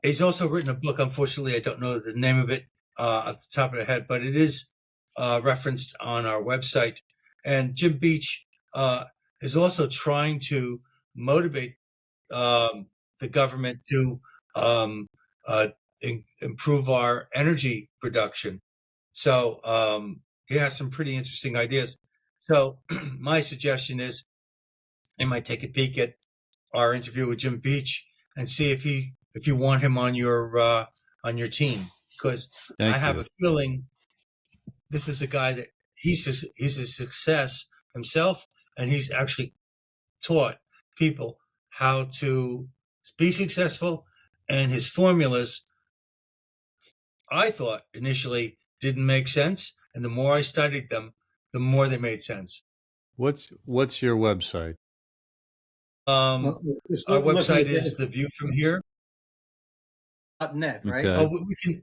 he's also written a book. Unfortunately, I don't know the name of it off the top of the head, but it is referenced on our website. And Jim Beach is also trying to motivate the government to improve our energy production. So he has some pretty interesting ideas. So my suggestion is you might take a peek at our interview with Jim Beach and see if you want him on your team, because I have a feeling this is a guy that he's a success himself, and he's actually taught people how to be successful, and his formulas, I thought initially didn't make sense, and the more I studied them, the more they made sense. What's your website? Our website is The View From Here. .net, right? Okay.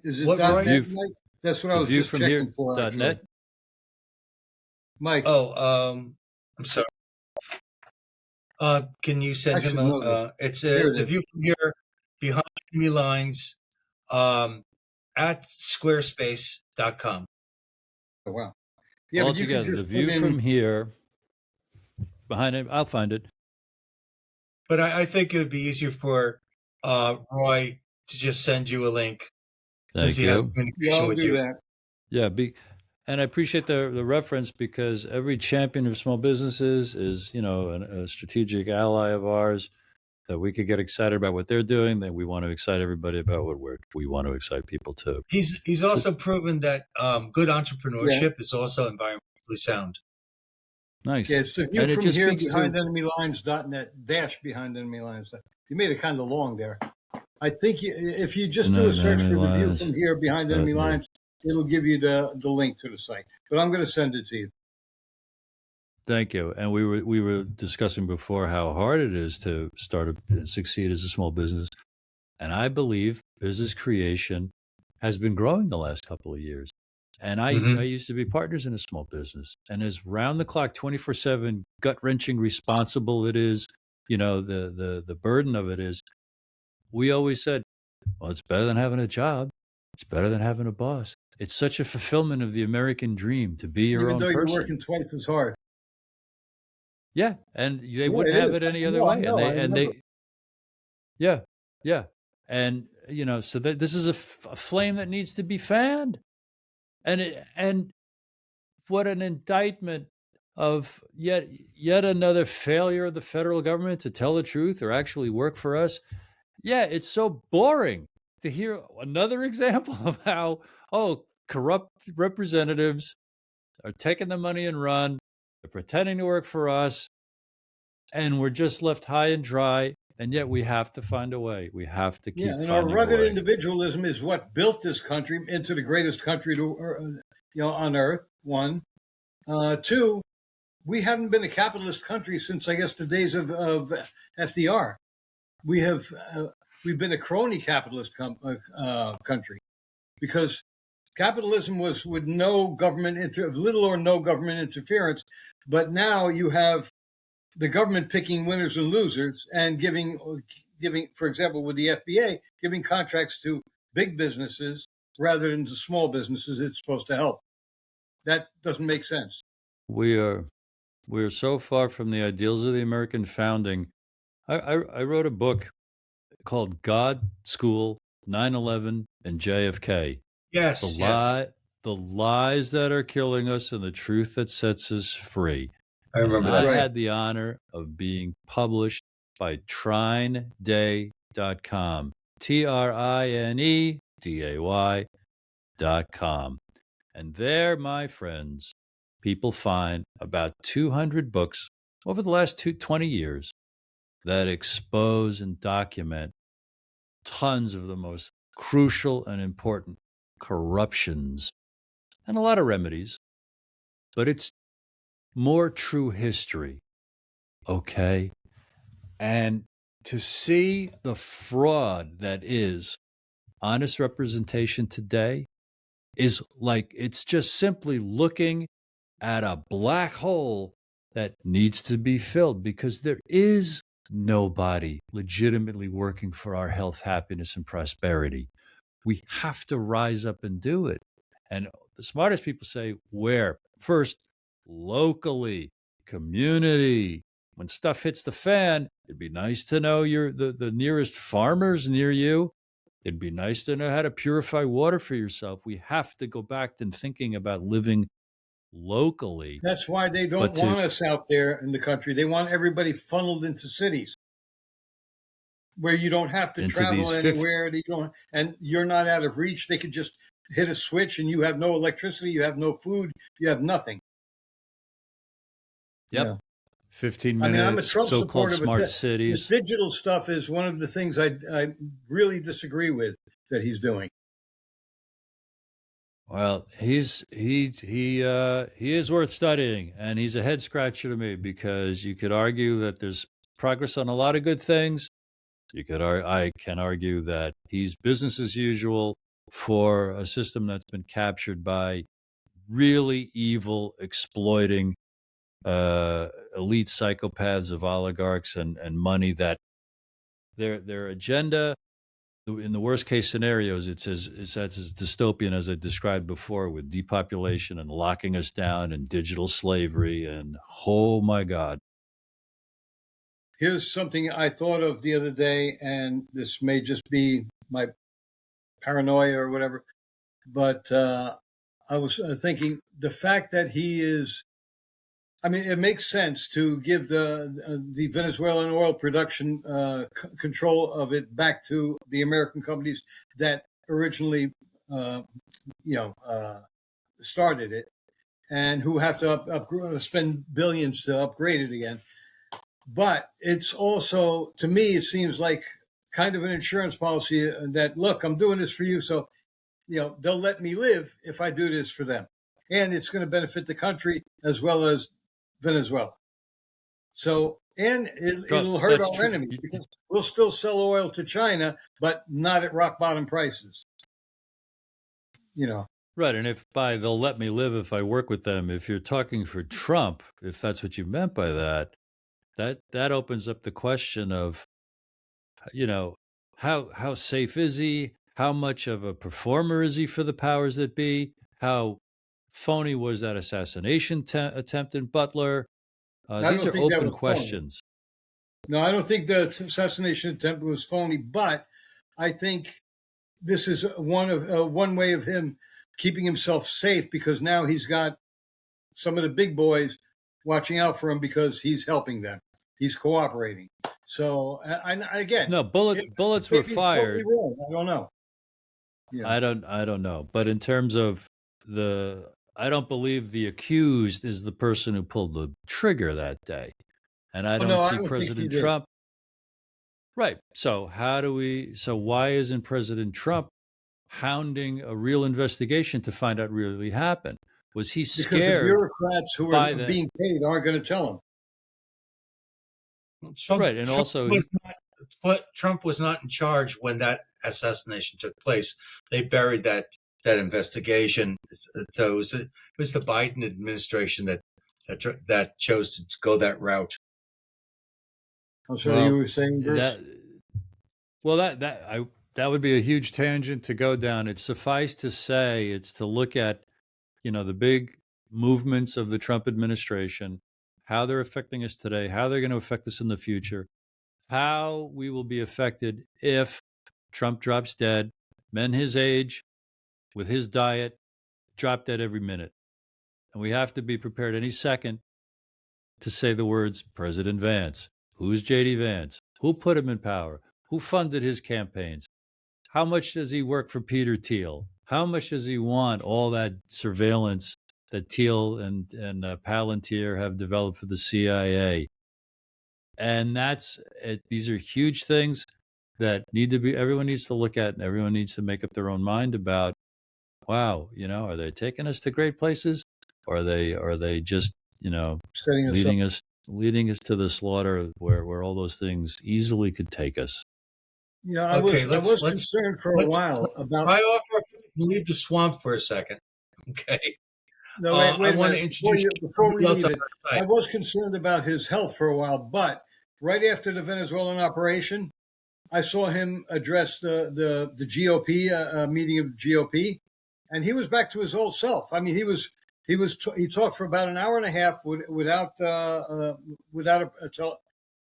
Is it .net, Mike? That's what I was just checking for. .net? Mike. Oh, I'm sorry. Can you send him it's The View From Here, behind enemy lines, at squarespace.com. Oh, wow. Yeah, all together, The View From Here, behind it, I'll find it. But I think it would be easier for Roy to just send you a link since Thank he has you. Yeah, communication I'll with do you. that. Yeah, and I appreciate the reference because every champion of small businesses is, a strategic ally of ours that we could get excited about what they're doing. That we want to excite everybody about what we want to excite people too. He's So also proven that good Yeah. entrepreneurship is also environmentally sound. nice, Yeah, it's the view and it from just here speaks behind to enemylines.net dash behind enemy lines. You made it kind of long there. I think if you just do a behind search enemy for the view lines. from here behind enemy lines, it'll give you the link to the site. But I'm going to send it to you. Thank you. And we were discussing before how hard it is to succeed as a small business. And I believe business creation has been growing the last couple of years. And I Hmm. used to be partners in a small business. And as round the clock, 24/7, gut wrenching responsible it is, the burden of it is, we always said, well, it's better than having a job. It's better than having a boss. It's such a fulfillment of the American dream to be your Even own though you're person. working twice as hard. Yeah, and they Yeah, wouldn't it have is. it any I other know. I way. And know. I remember. yeah, yeah, and so that this is a flame that needs to be fanned, and what an indictment of yet another failure of the federal government to tell the truth or actually work for us. Yeah, it's so boring to hear another example of how corrupt representatives are taking the money and run. They're pretending to work for us, and we're just left high and dry. And yet we have to find a way. We have to Yeah, keep and our finding a rugged way. individualism is what built this country into the greatest country on earth. One, two, we haven't been a capitalist country since I guess the days of FDR. We have we've been a crony capitalist country because capitalism was with no little or no government interference. But now you have the government picking winners and losers and giving, for example, with the FBA, giving contracts to big businesses rather than to small businesses it's supposed to help. That doesn't make sense. We are so far from the ideals of the American founding. I wrote a book called God, School, 9/11, and JFK. The Yes, yes, the lies that are killing us and the truth that sets us free. I And remember I that. Right. had the honor of being published by trineday.com. TRINEDAY.com. And there, my friends, people find about 200 books over the last 20 years that expose and document tons of the most crucial and important corruptions and a lot of remedies, but it's more true history. Okay. And to see the fraud that is honest representation today is like, it's just simply looking at a black hole that needs to be filled because there is nobody legitimately working for our health, happiness, and prosperity. We have to rise up and do it. And the smartest people say, where? First, locally, community. When stuff hits the fan, it'd be nice to know the nearest farmers near you. It'd be nice to know how to purify water for yourself. We have to go back to thinking about living locally. That's why they don't want us out there in the country. They want everybody funneled into cities where you don't have to travel anywhere. And you're not out of reach. They could just hit a switch and you have no electricity, you have no food, you have nothing. Yep. Yeah. 15 minutes, I mean, I'm a Trump so-called supporter, smart but cities. this digital stuff is one of the things I really disagree with that he's doing. Well, he is worth studying, and he's a head scratcher to me because you could argue that there's progress on a lot of good things. I can argue that he's business as usual for a system that's been captured by really evil, exploiting elite psychopaths of oligarchs and money that their agenda in the worst case scenarios, it's as dystopian as I described before, with depopulation and locking us down and digital slavery. And oh my God. Here's something I thought of the other day, and this may just be my paranoia or whatever. But I was thinking the fact that he is, I mean, it makes sense to give the Venezuelan oil production control of it back to the American companies that originally, uh, started it, and who have to spend billions to upgrade it again. But it's also, to me, it seems like kind of an insurance policy that, look, I'm doing this for you, so they'll let me live if I do this for them, and it's going to benefit the country as well as Venezuela. So, and it'll hurt our enemies because we'll still sell oil to China, but not at rock bottom prices. Right. And if by they'll let me live if I work with them, if you're talking for Trump, if that's what you meant by that, that opens up the question of, how safe is he? How much of a performer is he for the powers that be? How phony was that assassination attempt in Butler? These are open questions. No, I don't think the assassination attempt was phony, but I think this is one way of him keeping himself safe, because now he's got some of the big boys watching out for him because he's helping them. He's cooperating. So, again, no, bullets were fired. Totally wrong. I don't know. I don't know. But in terms of I don't believe the accused is the person who pulled the trigger that day. And I don't see President Trump. Right. So why isn't President Trump hounding a real investigation to find out what really happened? Was he scared? Because the bureaucrats who are being paid aren't going to tell him. Right. And Trump was not in charge when that assassination took place. They buried that investigation. So it was the Biden administration that chose to go that route. I'm sorry, you were saying that. Well, that would be a huge tangent to go down. It's suffice to say, it's to look at, the big movements of the Trump administration, how they're affecting us today, how they're going to affect us in the future, how we will be affected if Trump drops dead. Men his age, with his diet, drop dead every minute. And we have to be prepared any second to say the words, President Vance. Who's J.D. Vance? Who put him in power? Who funded his campaigns? How much does he work for Peter Thiel? How much does he want all that surveillance that Thiel and Palantir have developed for the CIA? And these are huge things that everyone needs to look at, and everyone needs to make up their own mind about, wow, are they taking us to great places? Or are they just, leading us to the slaughter where all those things easily could take us? Yeah, I was concerned for a while about. I offer to leave the swamp for a second. Okay. No, wait I want to introduce before we leave it. I was concerned about his health for a while, but right after the Venezuelan operation, I saw him address the GOP meeting of GOP, and he was back to his old self. I mean, he talked for about an hour and a half without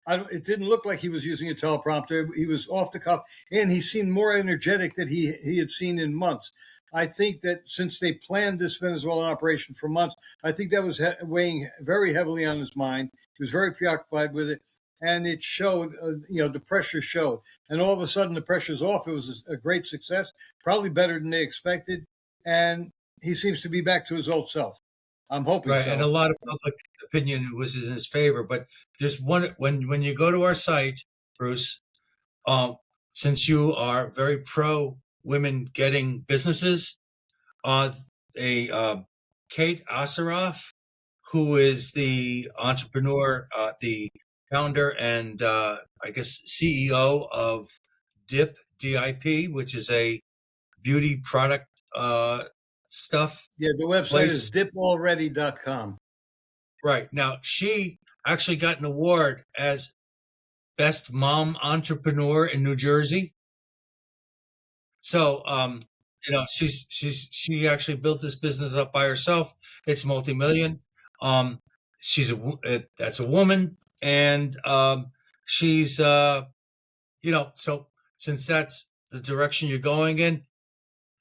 it didn't look like he was using a teleprompter. He was off the cuff, and he seemed more energetic than he had seen in months. I think that since they planned this Venezuelan operation for months, I think that was weighing very heavily on his mind. He was very preoccupied with it, and it showed, the pressure showed. And all of a sudden, the pressure's off. It was a great success, probably better than they expected, and he seems to be back to his old self. I'm hoping so. And a lot of public opinion was in his favor. But there's one, when you go to our site, Bruce, since you are very pro women getting businesses, Kate Osseroff, who is the entrepreneur, the founder and I guess CEO of DIP, which is a beauty product stuff. Yeah, the website is dipalready.com. Right. Now, she actually got an award as Best Mom Entrepreneur in New Jersey. So, she actually built this business up by herself. It's multi-million. That's a woman, and she's so since that's the direction you're going in,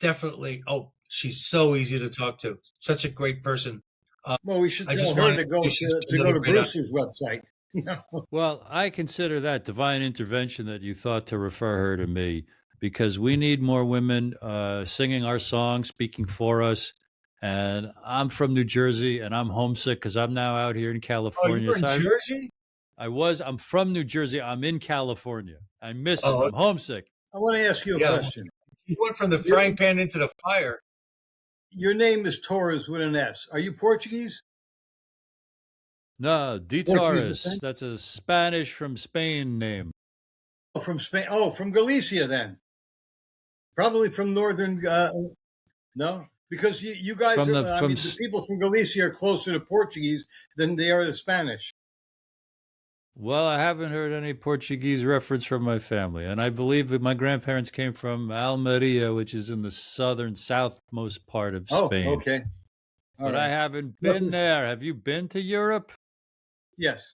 definitely. Oh, she's so easy to talk to. Such a great person. Well, we should I tell just her wanted to to go say she's to go another to great Bruce's website. You know, Well, I consider that divine intervention that you thought to refer her to me because we need more women singing our songs, speaking for us. And I'm from New Jersey and I'm homesick because I'm now out here in Oh, you California. were in So Jersey? I'm from New Jersey. I'm in California. I miss it. Oh, I'm homesick. I want to ask you a yeah. question. You went from the Your, frying pan into the fire. your name is Torres with an S. Are you Portuguese? No, De Portuguese Torres. descent? That's a Spanish from Spain name. Oh, from Spain. Oh, from Galicia then. Probably from northern. No, because you guys From are. the I mean, the people from Galicia are closer to Portuguese than they are to Spanish. Well, I haven't heard any Portuguese reference from my family, and I believe that my grandparents came from Almeria, which is in the southern southmost part of Oh, Spain. okay, all But I right. haven't been Nothing. there. Have you been to Europe? Yes,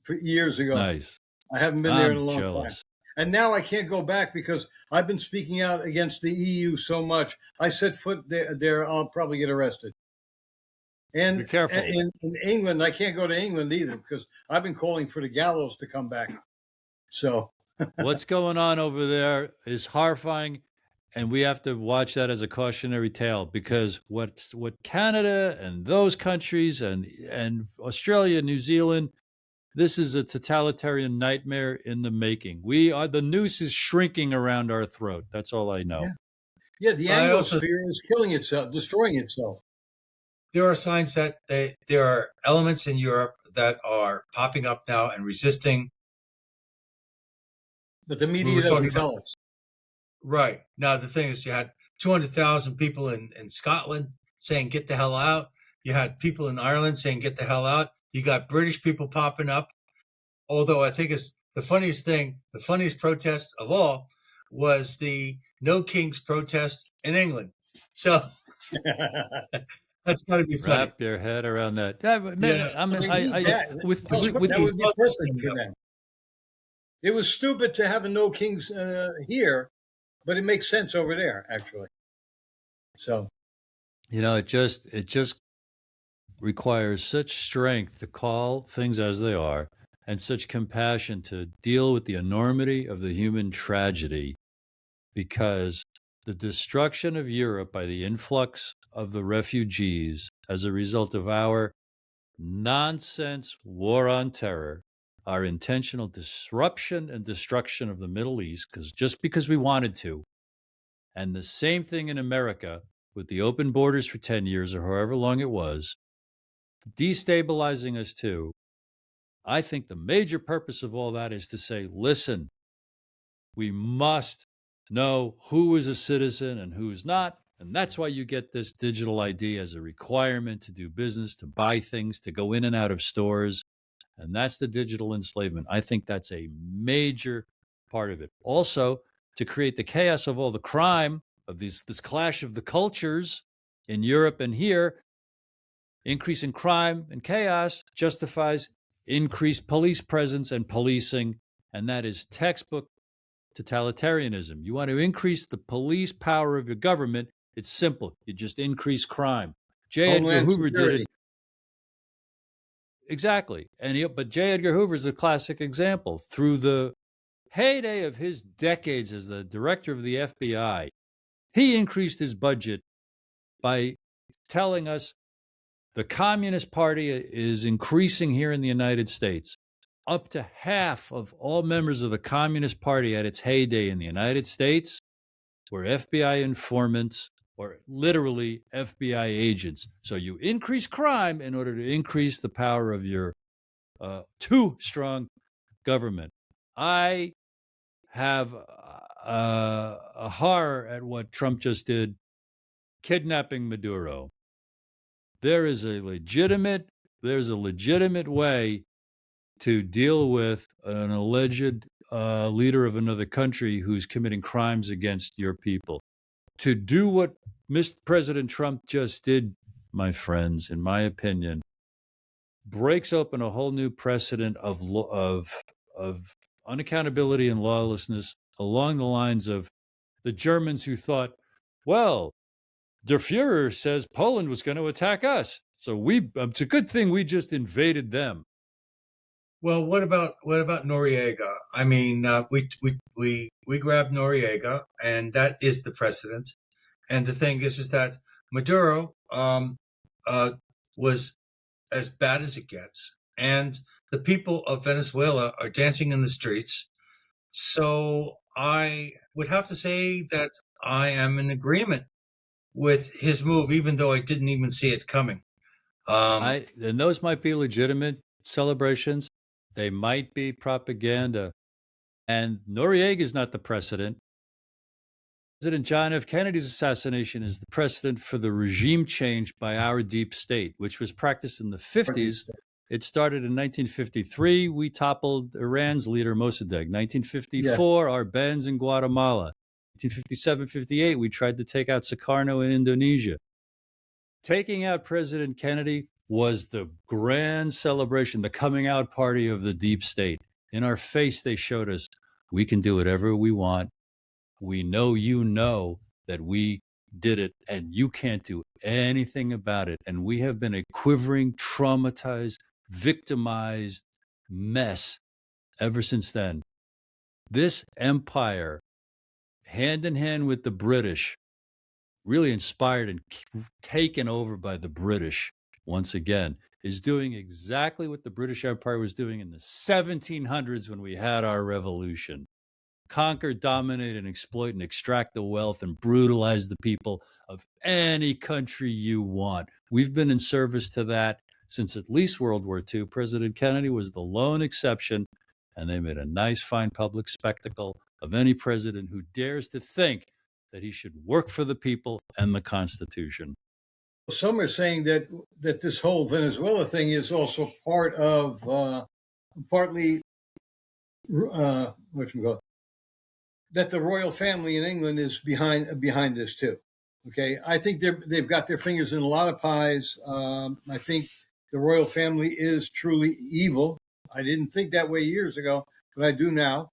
for years ago. Nice. I haven't been there in a I'm long time. jealous. And now I can't go back because I've been speaking out against the EU so much. I set foot there, I'll probably get arrested. And Be careful. in England, I can't go to England either because I've been calling for the gallows to come back. So What's going on over there is horrifying, and we have to watch that as a cautionary tale because what Canada and those countries and Australia, New Zealand, this is a totalitarian nightmare in the making. The noose is shrinking around our throat. That's all I know. yeah, the I also Anglosphere is killing itself, destroying itself. there are signs that there are elements in Europe that are popping up now and resisting. But the We media were talking doesn't about tell us. right now. The thing is, you had 200,000 people in Scotland saying "Get the hell out." You had people in Ireland saying "Get the hell out." You got British people popping up. Although I think it's the funniest thing, the funniest protest of all was the No Kings protest in England. So that's got to be funny. Wrap your head around that. Yeah, but man, Yeah. I mean, They need that. with Well, with that the would be perfect for them. It was stupid to have a no kings here, but it makes sense over there, actually. So it just requires such strength to call things as they are and such compassion to deal with the enormity of the human tragedy because the destruction of Europe by the influx of the refugees as a result of our nonsense war on terror, our intentional disruption and destruction of the Middle East, because we wanted to, and the same thing in America with the open borders for 10 years or however long it was, destabilizing us too. I think the major purpose of all that is to say, listen, we must know who is a citizen and who's not. And that's why you get this digital ID as a requirement to do business, to buy things, to go in and out of stores. And that's the digital enslavement. I think that's a major part of it. Also, to create the chaos of all the crime of this clash of the cultures in Europe and here, increase in crime and chaos justifies increased police presence and policing. And that is textbook totalitarianism. You want to increase the police power of your government. It's simple. You just increase crime. J. Edgar Homeland Hoover did Security. it. Exactly. But J. Edgar Hoover is a classic example. Through the heyday of his decades as the director of the FBI, he increased his budget by telling us the Communist Party is increasing here in the United States. Up to half of all members of the Communist Party at its heyday in the United States were FBI informants or literally FBI agents. So you increase crime in order to increase the power of your too strong government. I have a horror at what Trump just did, kidnapping Maduro. There's a legitimate way to deal with an alleged leader of another country who's committing crimes against your people. To do what Mr. President Trump just did, my friends, in my opinion, breaks open a whole new precedent of unaccountability and lawlessness along the lines of the Germans who thought, well, Der Fuhrer says Poland was going to attack us, so it's a good thing we just invaded them. Well, what about Noriega? I mean, we grabbed Noriega, and that is the precedent. And the thing is that Maduro was as bad as it gets, and the people of Venezuela are dancing in the streets. So I would have to say that I am in agreement with his move, even though I didn't even see it coming. And those might be legitimate celebrations. They might be propaganda. And Noriega is not the precedent. President John F. Kennedy's assassination is the precedent for the regime change by our deep state, which was practiced in the 50s. It started in 1953. We toppled Iran's leader, Mossadegh. 1954, Arbenz in Guatemala. 1957-58, we tried to take out Sukarno in Indonesia. Taking out President Kennedy was the grand celebration, the coming out party of the deep state. In our face, they showed us we can do whatever we want. We know you know that we did it, and you can't do anything about it. And we have been a quivering, traumatized, victimized mess ever since then. This empire, hand in hand with the British, really inspired and taken over by the British once again, is doing exactly what the British Empire was doing in the 1700s when we had our revolution. Conquer, dominate, and exploit and extract the wealth and brutalize the people of any country you want. We've been in service to that since at least World War II. President Kennedy was the lone exception, and they made a nice, fine public spectacle of any president who dares to think that he should work for the people and the Constitution. Some are saying that this whole Venezuela thing is also part of partly that the royal family in England is behind this too. Okay, I think they've got their fingers in a lot of pies. I think the royal family is truly evil. I didn't think that way years ago, but I do now.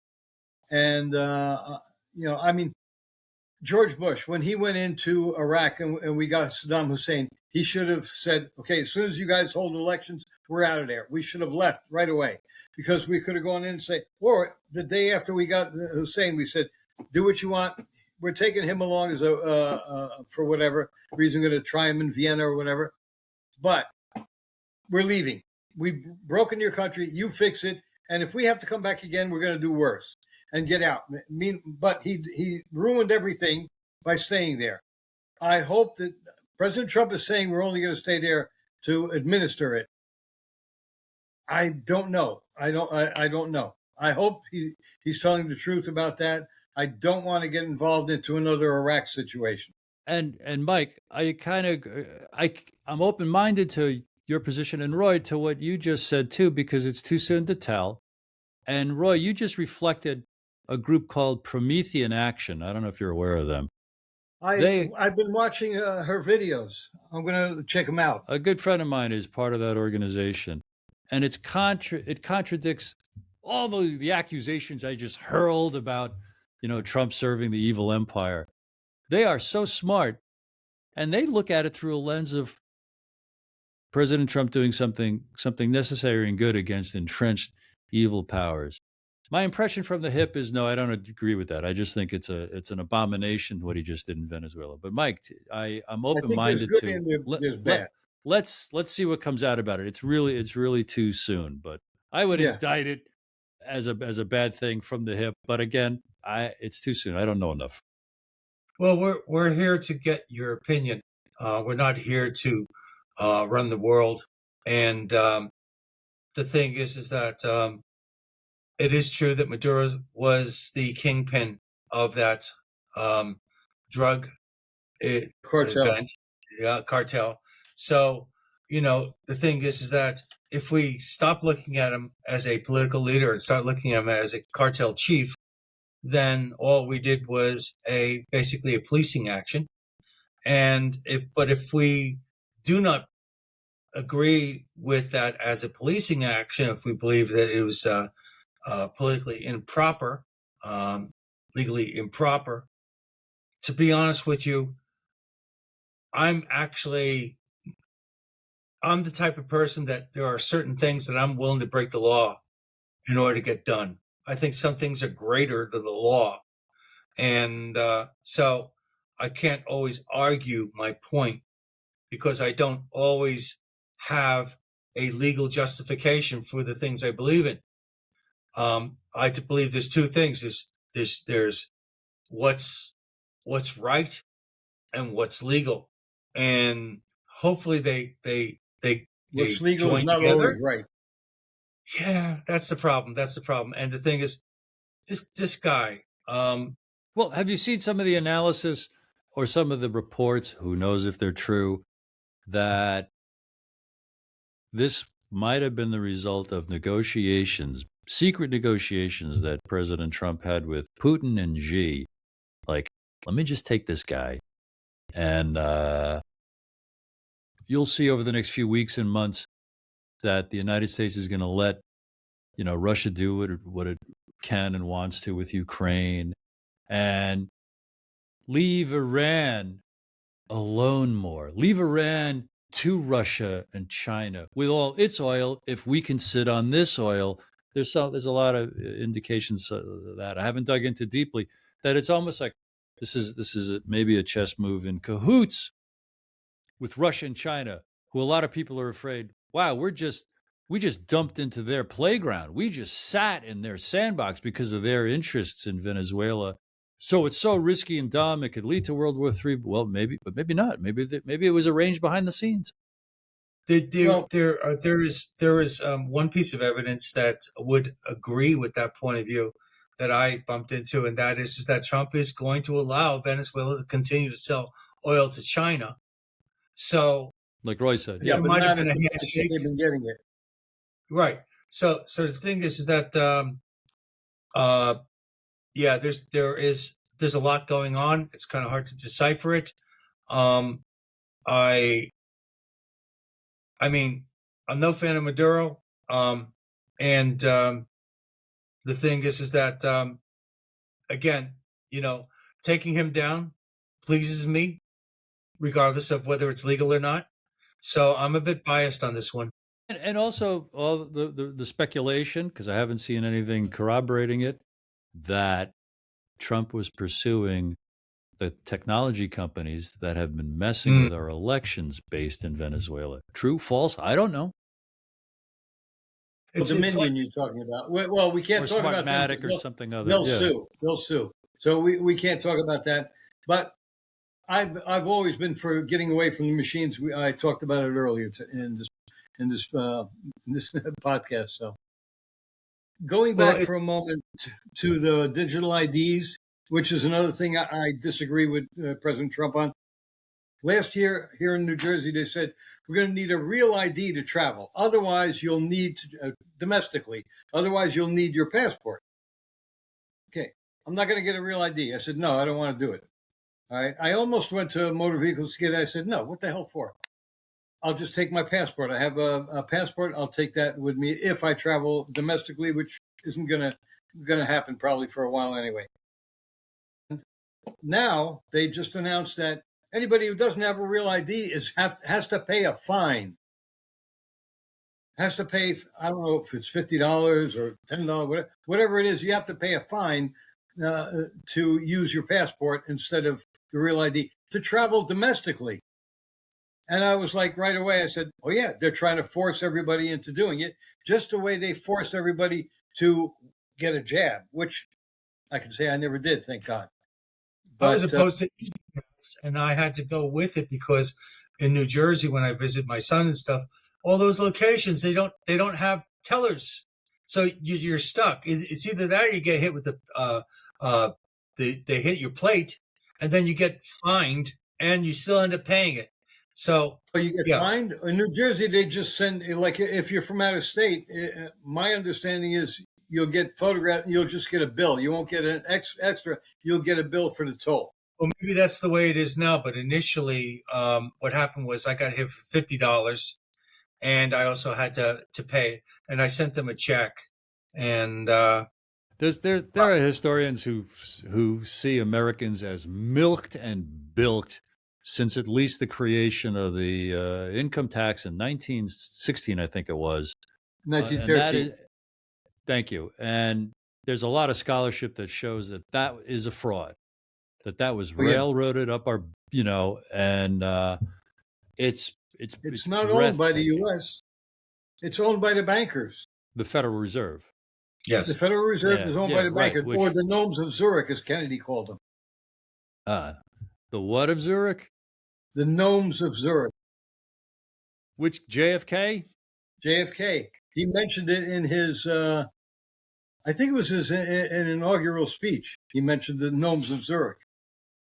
And I mean, George Bush, when he went into Iraq and we got Saddam Hussein, he should have said, okay, as soon as you guys hold elections, we're out of there. We should have left right away, because we could have gone in and say, or the day after we got Hussein, we said, do what you want. We're taking him along as for whatever reason, going to try him in Vienna or whatever. But we're leaving. We've broken your country. You fix it. And if we have to come back again, we're going to do worse and get out. But he ruined everything by staying there. I hope that President Trump is saying we're only going to stay there to administer it. I don't know. I don't know. I hope he's telling the truth about that. I don't want to get involved into another Iraq situation. And Mike, I'm open-minded to your position, and Roy, to what you just said too, because it's too soon to tell. And Roy, you just reflected a group called Promethean Action. I don't know if you're aware of them. I've been watching her videos. I'm going to check them out. A good friend of mine is part of that organization, and it contradicts all the accusations I just hurled about, Trump serving the evil empire. They are so smart, and they look at it through a lens of President Trump doing something necessary and good against entrenched evil powers. My impression from the hip is no, I don't agree with that. I just think it's an abomination what he just did in Venezuela. But Mike, I'm open-minded to let's see what comes out about it. It's really too soon, but I would indict it as a bad thing from the hip. But again, it's too soon. I don't know enough. Well, we're here to get your opinion. We're not here to run the world. And the thing is that it is true that Maduro was the kingpin of that drug cartel. So, the thing is that if we stop looking at him as a political leader and start looking at him as a cartel chief, then all we did was basically a policing action. And if we do not agree with that as a policing action, if we believe that it was politically improper, legally improper. To be honest with you, I'm the type of person that there are certain things that I'm willing to break the law in order to get done. I think some things are greater than the law. And so I can't always argue my point because I don't always have a legal justification for the things I believe in. I believe there's two things. There's what's right and what's legal. And hopefully they What's legal is join not together. always right. Yeah, that's the problem. That's the problem. And the thing is, this guy. Well, have you seen some of the analysis or some of the reports? Who knows if they're true? That this might have been the result of negotiations, secret negotiations that President Trump had with Putin and Xi. Like, let me just take this guy, and you'll see over the next few weeks and months that the United States is going to let Russia do what it can and wants to with Ukraine, and leave Iran alone more. Leave Iran to Russia and China with all its oil. If we can sit on this oil, there's a lot of indications that I haven't dug into deeply, that it's almost like this is maybe a chess move in cahoots with Russia and China, who a lot of people are afraid, wow, we just dumped into their playground. We just sat in their sandbox because of their interests in Venezuela. So it's so risky and dumb. It could lead to World War III. Well, maybe, but maybe not. Maybe it was arranged behind the scenes. There is one piece of evidence that would agree with that point of view that I bumped into, and that is that Trump is going to allow Venezuela to continue to sell oil to China. So, like Roy said, yeah, there but might have not been a if handshake. they've been getting it. Right. So the thing is that yeah, there's a lot going on. It's kind of hard to decipher it. I mean, I'm no fan of Maduro. And the thing is that again, taking him down pleases me, regardless of whether it's legal or not. So I'm a bit biased on this one. and also all the speculation, because I haven't seen anything corroborating it, that Trump was pursuing the technology companies that have been messing with our elections based in Venezuela. True, false? I don't know. Well, Dominion you're talking about. Well, we can't Or talk about them. Smartmatic or something other. They'll sue. They'll sue. So we can't talk about that. But I've always been for getting away from the machines. I talked about it earlier in this podcast. So going back for a moment to the digital IDs, which is another thing I disagree with President Trump on. Last year here in New Jersey, they said we're going to need a real ID to travel. Otherwise, you'll need domestically. Otherwise, you'll need your passport. Okay, I'm not going to get a real ID. I said, no, I don't want to do it. All right. I almost went to motor vehicles to get it. I said, no, what the hell for? I'll just take my passport. I have a passport. I'll take that with me if I travel domestically, which isn't going to happen probably for a while anyway. Now they just announced that anybody who doesn't have a real ID has to pay a fine. Has to pay, I don't know if it's $50 or $10, whatever it is, you have to pay a fine to use your passport instead of the real ID to travel domestically. And I was like, right away, I said, oh yeah, they're trying to force everybody into doing it, just the way they forced everybody to get a jab, which I can say I never did, thank God. I was opposed to and I had to go with it because in New Jersey, when I visit my son and stuff, all those locations they don't have tellers, so you're stuck. It's either that or you get hit with they hit your plate, and then you get fined, and you still end up paying it. So you get fined. In New Jersey, they just send, like, if you're from out of state. My understanding is you'll get photographed. You'll just get a bill. You won't get an extra. You'll get a bill for the toll. Well, maybe that's the way it is now. But initially, what happened was I got hit for $50, and I also had to pay. And I sent them a check, and There are historians who see Americans as milked and bilked since at least the creation of the income tax in 1916, I think it was. And that 1913. is, thank you. And there's a lot of scholarship that shows that that is a fraud, that was Oh, yeah. railroaded up our, and it's It's not owned by the breathtaking. U.S. It's owned by the bankers. The Federal Reserve. The Yes. Federal Reserve Yeah, is owned yeah, by the right, bankers, or the gnomes of Zurich, as Kennedy called them. The what of Zurich? The gnomes of Zurich. Which JFK? JFK. He mentioned it in his, I think it was his an inaugural speech. He mentioned the gnomes of Zurich.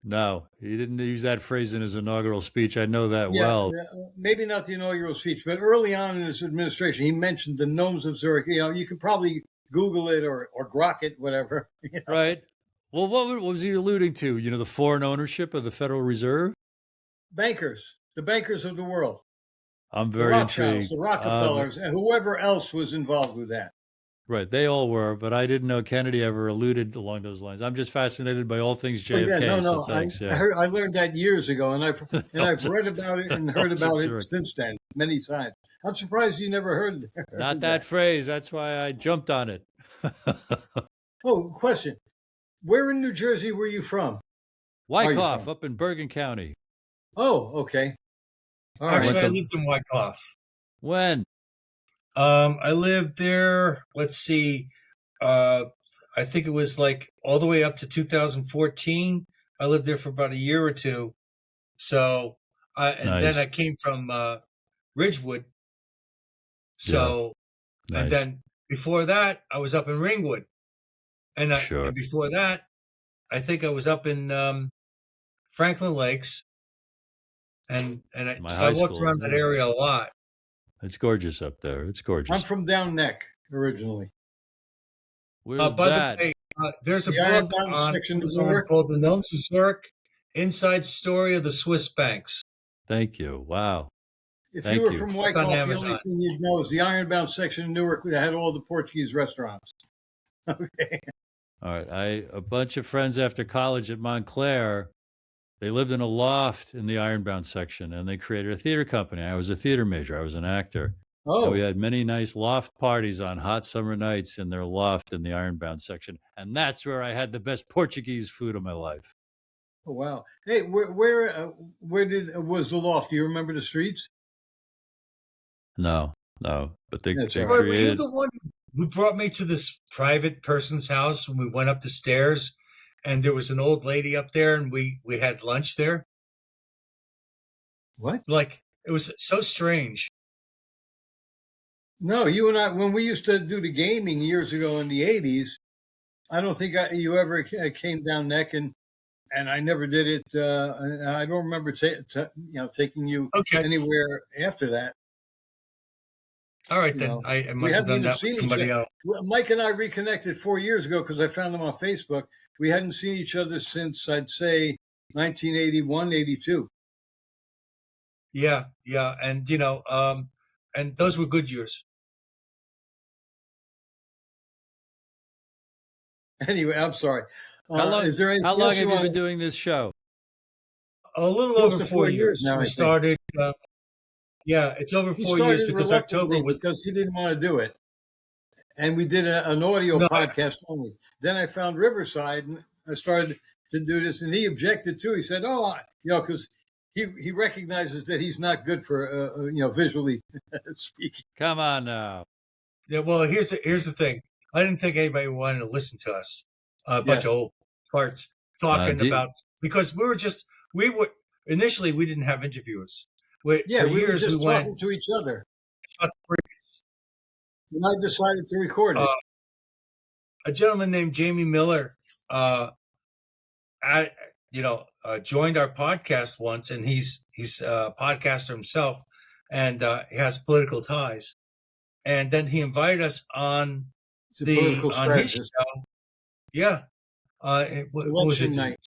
No, he didn't use that phrase in his inaugural speech. I know that well. Maybe not the inaugural speech, but early on in his administration, he mentioned the gnomes of Zurich. You could probably Google it or grok it, whatever. Right. Well, what was he alluding to? The foreign ownership of the Federal Reserve? Bankers, the bankers of the world. I'm The very Rothschilds, intrigued. the Rockefellers, and whoever else was involved with that. Right. They all were, but I didn't know Kennedy ever alluded along those lines. I'm just fascinated by all things Oh, JFK. yeah, no. So thanks. I learned that years ago, and I've read about it and heard about it Zurich. since then many times. I'm surprised you never heard Not that phrase. That's why I jumped on it. Oh, question. Where in New Jersey were you from? Wyckoff from? up in Bergen County. Oh, okay. All right. Actually, I Went to- lived in Wyckoff. When? I lived there. Let's see. I think it was like all the way up to 2014. I lived there for about a year or two. So, Nice. then I came from Ridgewood. So, Nice. and then before that, I was up in Ringwood, and Sure. and before that, I think I was up in Franklin Lakes, and My so high I walked school, around that yeah. area a lot. It's gorgeous up there. It's gorgeous. I'm from Down Neck originally. Where's By that? the way, there's a The book Ironbound on section of Amazon Zurich. called "The Gnomes of Zurich: Inside Story of the Swiss Banks." Thank you. Wow. If Thank you were you. from It's on Wyckoff, the Amazon. only thing you'd know is the Ironbound section of Newark that had all the Portuguese restaurants. Okay. All right. A bunch of friends after college at Montclair, they lived in a loft in the Ironbound section, and they created a theater company. I was a theater major. I was an actor. Oh, And we had many nice loft parties on hot summer nights in their loft in the Ironbound section. And that's where I had the best Portuguese food of my life. oh, wow. Hey, where was the loft? Do you remember the streets? No. But they That's they all right. Were you created. the one who brought me to this private person's house when we went up the stairs, and there was an old lady up there, and we had lunch there? What? Like, it was so strange. No, you and I, when we used to do the gaming years ago in the 80s, I don't think you ever came down Neck, and I never did it. I don't remember taking you Okay. anywhere after that. All right, You then. know, I must have haven't done even that with seen each somebody other. else. Well, Mike and I reconnected 4 years ago because I found him on Facebook. We hadn't seen each other since, I'd say, 1981, 82. Yeah. And, and those were good years. Anyway, I'm sorry. How long, Is there anything how long else have you want been doing this show? A little Close over to 4 4 years. now, I We think. started, it's over He 4 years started because reluctantly October was. because he didn't want to do it. And we did an audio No, podcast only. Then I found Riverside and I started to do this, and he objected too. He said, because he recognizes that he's not good for, visually speaking. Come on now. Yeah, well, here's the thing. I didn't think anybody wanted to listen to us. A bunch Yes. of old parts talking do- about, because initially we didn't have interviewers. Yeah, For we were years just we went talking to each other. shot breeze. And I decided to record it. A gentleman named Jamie Miller, joined our podcast once, and he's a podcaster himself, and he has political ties. And then he invited us on It's a political on his strategist. show. Yeah. What was Election it? night.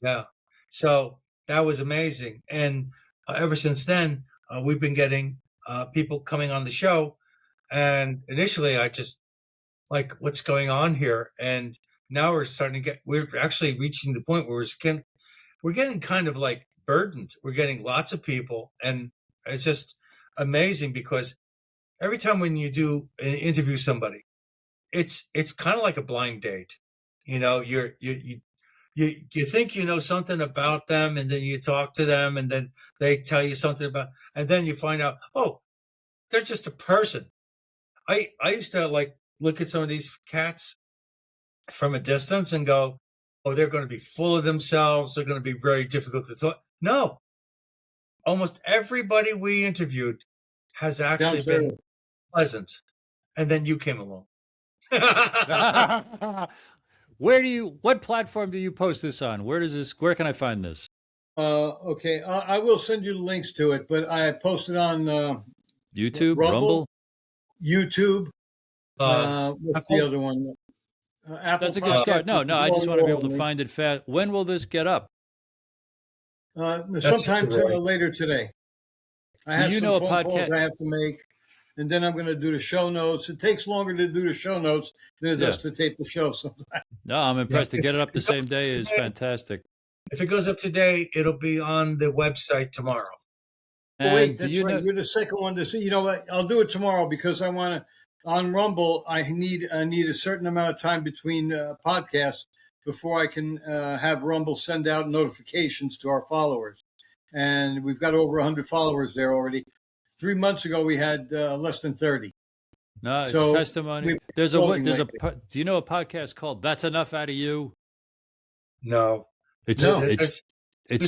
Yeah. So that was amazing. And ever since then, we've been getting people coming on the show. And initially, I just like what's going on here. And now we're actually reaching the point where we're getting kind of like burdened. We're getting lots of people, and it's just amazing because every time when you do interview somebody, it's kind of like a blind date. You think you know something about them, and then you talk to them, and then they tell you something about, and then you find out, oh, they're just a person. I used to like look at some of these cats from a distance and go, oh, they're going to be full of themselves. They're going to be very difficult to talk. No, almost everybody we interviewed has actually been pleasant. And then you came along. What platform do you post this on? Where can I find this? Okay, I will send you the links to it, but I posted on YouTube, Rumble? YouTube. What's the Apple? other one? Apple. That's a good start. No, I just want to be able to find it fast. When will this get up? Sometime later today. I have some phone calls I have to make, and then I'm going to do the show notes. It takes longer to do the show notes than it does to tape the show sometimes. No, I'm impressed. To get it up the same day is fantastic. If it goes up today, it'll be on the website tomorrow. Oh, wait, that's right. You're the second one to see. You know what? I'll do it tomorrow because I want to. On Rumble, I need a certain amount of time between podcasts before I can have Rumble send out notifications to our followers. And we've got over 100 followers there already. 3 months ago, we had less than 30. No, it's testimony. Do you know a podcast called "That's Enough Out of You"? No, there's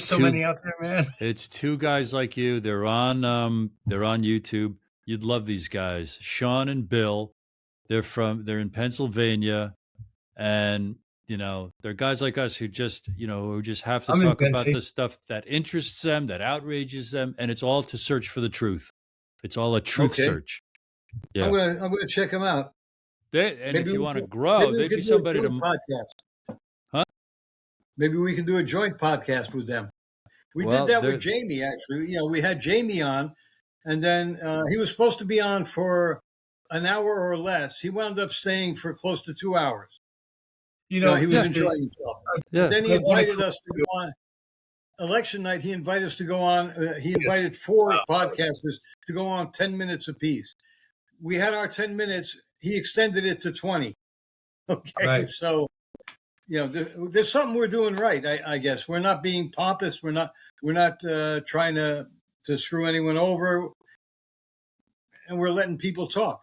so many out there, man. It's two guys like you. They're on YouTube. You'd love these guys, Sean and Bill. They're in Pennsylvania, and they're guys like us who just have to talk about the stuff that interests them, that outrages them, and it's all to search for the truth. It's all a truth search. Yeah, I'm gonna check them out. If you want to grow, they'd be somebody to podcast. Huh? Maybe we can do a joint podcast with them. We did that with Jamie. Actually, we had Jamie on, and then he was supposed to be on for an hour or less. He wound up staying for close to 2 hours. He was enjoying himself. Yeah. Then he invited us to go on election night. He invited us to go on. He invited 4 podcasters to go on 10 minutes apiece. We had our 10 minutes. He extended it to 20. Okay, right. So there's something we're doing right. I guess we're not being pompous. We're not trying to screw anyone over, and we're letting people talk.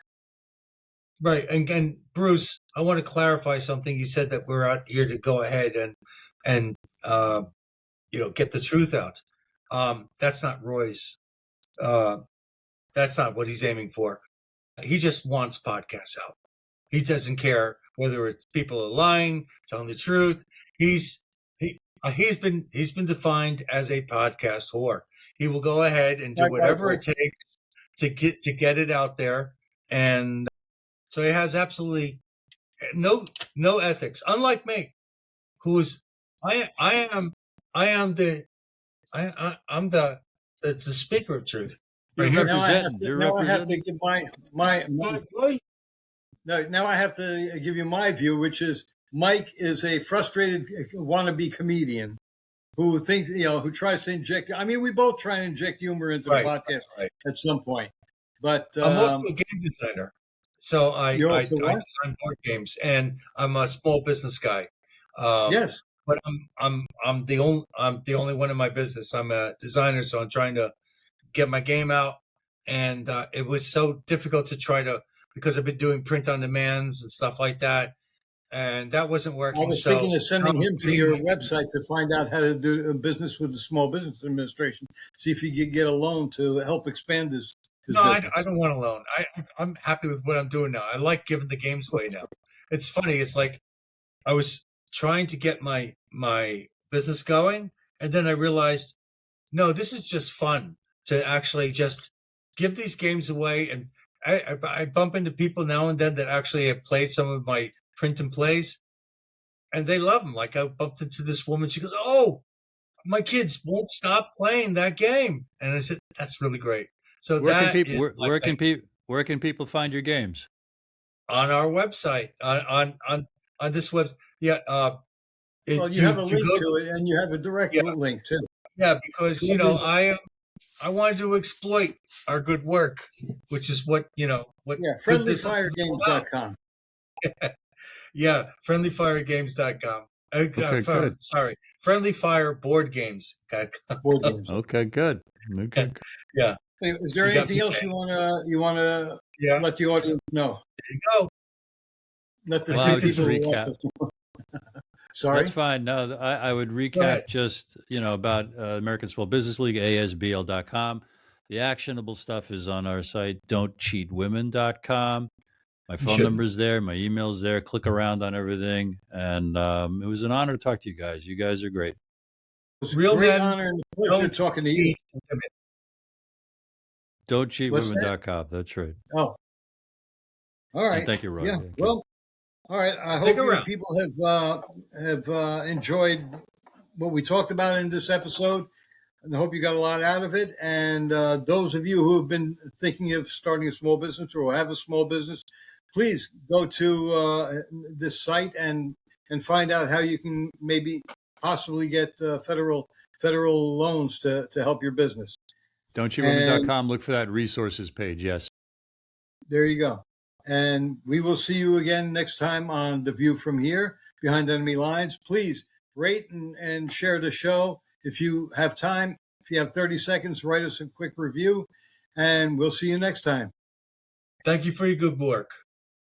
Right. And Bruce, I want to clarify something. You said that we're out here to go ahead and get the truth out. That's not Roy's. That's not what he's aiming for. He just wants podcasts out. He doesn't care whether it's people are lying, telling the truth. He's been defined as a podcast whore. He will go ahead and do whatever it takes to get it out there, and so he has absolutely no ethics. Unlike me, I'm the speaker of truth. Right here. Now I have to give now I have to give you my view, which is Mike is a frustrated wannabe comedian who thinks, who tries to inject. I mean, we both try and inject humor into the podcast at some point. But I'm also a game designer, so I design board games, and I'm a small business guy. Yes, but I'm the only one in my business. I'm a designer, so I'm trying to get my game out, and it was so difficult to try to, because I've been doing print on demands and stuff like that, and that wasn't working. I was thinking of sending him to your website to find out how to do business with the Small Business Administration. See if he could get a loan to help expand his No, I don't want a loan. I'm happy with what I'm doing now. I like giving the games away now. It's funny. It's like I was trying to get my business going, and then I realized, no, this is just fun to actually just give these games away. And I bump into people now and then that actually have played some of my print and plays, and they love them. Like I bumped into this woman. She goes, "Oh, my kids won't stop playing that game," and I said, "That's really great." So where can people find your games? on our website on this website. Yeah. Well, you have a link go, to it, and you have a direct yeah, link too. yeah, because I wanted to exploit our good work, which is what what Yeah, good business is all about. friendlyfiregames.com. Yeah, friendlyfiregames.com. Okay, good. Sorry, friendlyfireboardgames.com. Board games. Okay, good. Okay, good. Yeah, Is there you got anything me else saying. you wanna Yeah, let the audience know? there you go. Let the Well, think I'll this just is- people who watch recap. us. Sorry. That's fine. No, I would Go recap ahead. just, about American Small Business League, ASBL.com. The actionable stuff is on our site, don'tcheatwomen.com. My You phone shouldn't. number's there. My email's there. Click around on everything. And it was an honor to talk to you guys. You guys are great. It was a Real great men honor and a pleasure don't talking to you. cheat women. Don'tcheatwomen.com. That's right. Oh, all right. And thank you, Roy. Yeah. Thank you. Well, all right. I Stick hope you around. people have enjoyed what we talked about in this episode, and I hope you got a lot out of it. And those of you who have been thinking of starting a small business or have a small business, please go to this site and find out how you can maybe possibly get federal loans to help your business. Don'tcheatwomen.com. Look for that resources page. Yes. There you go. And we will see you again next time on The View from Here, Behind Enemy Lines. Please rate and share the show. If you have time, if you have 30 seconds, write us a quick review, and we'll see you next time. Thank you for your good work.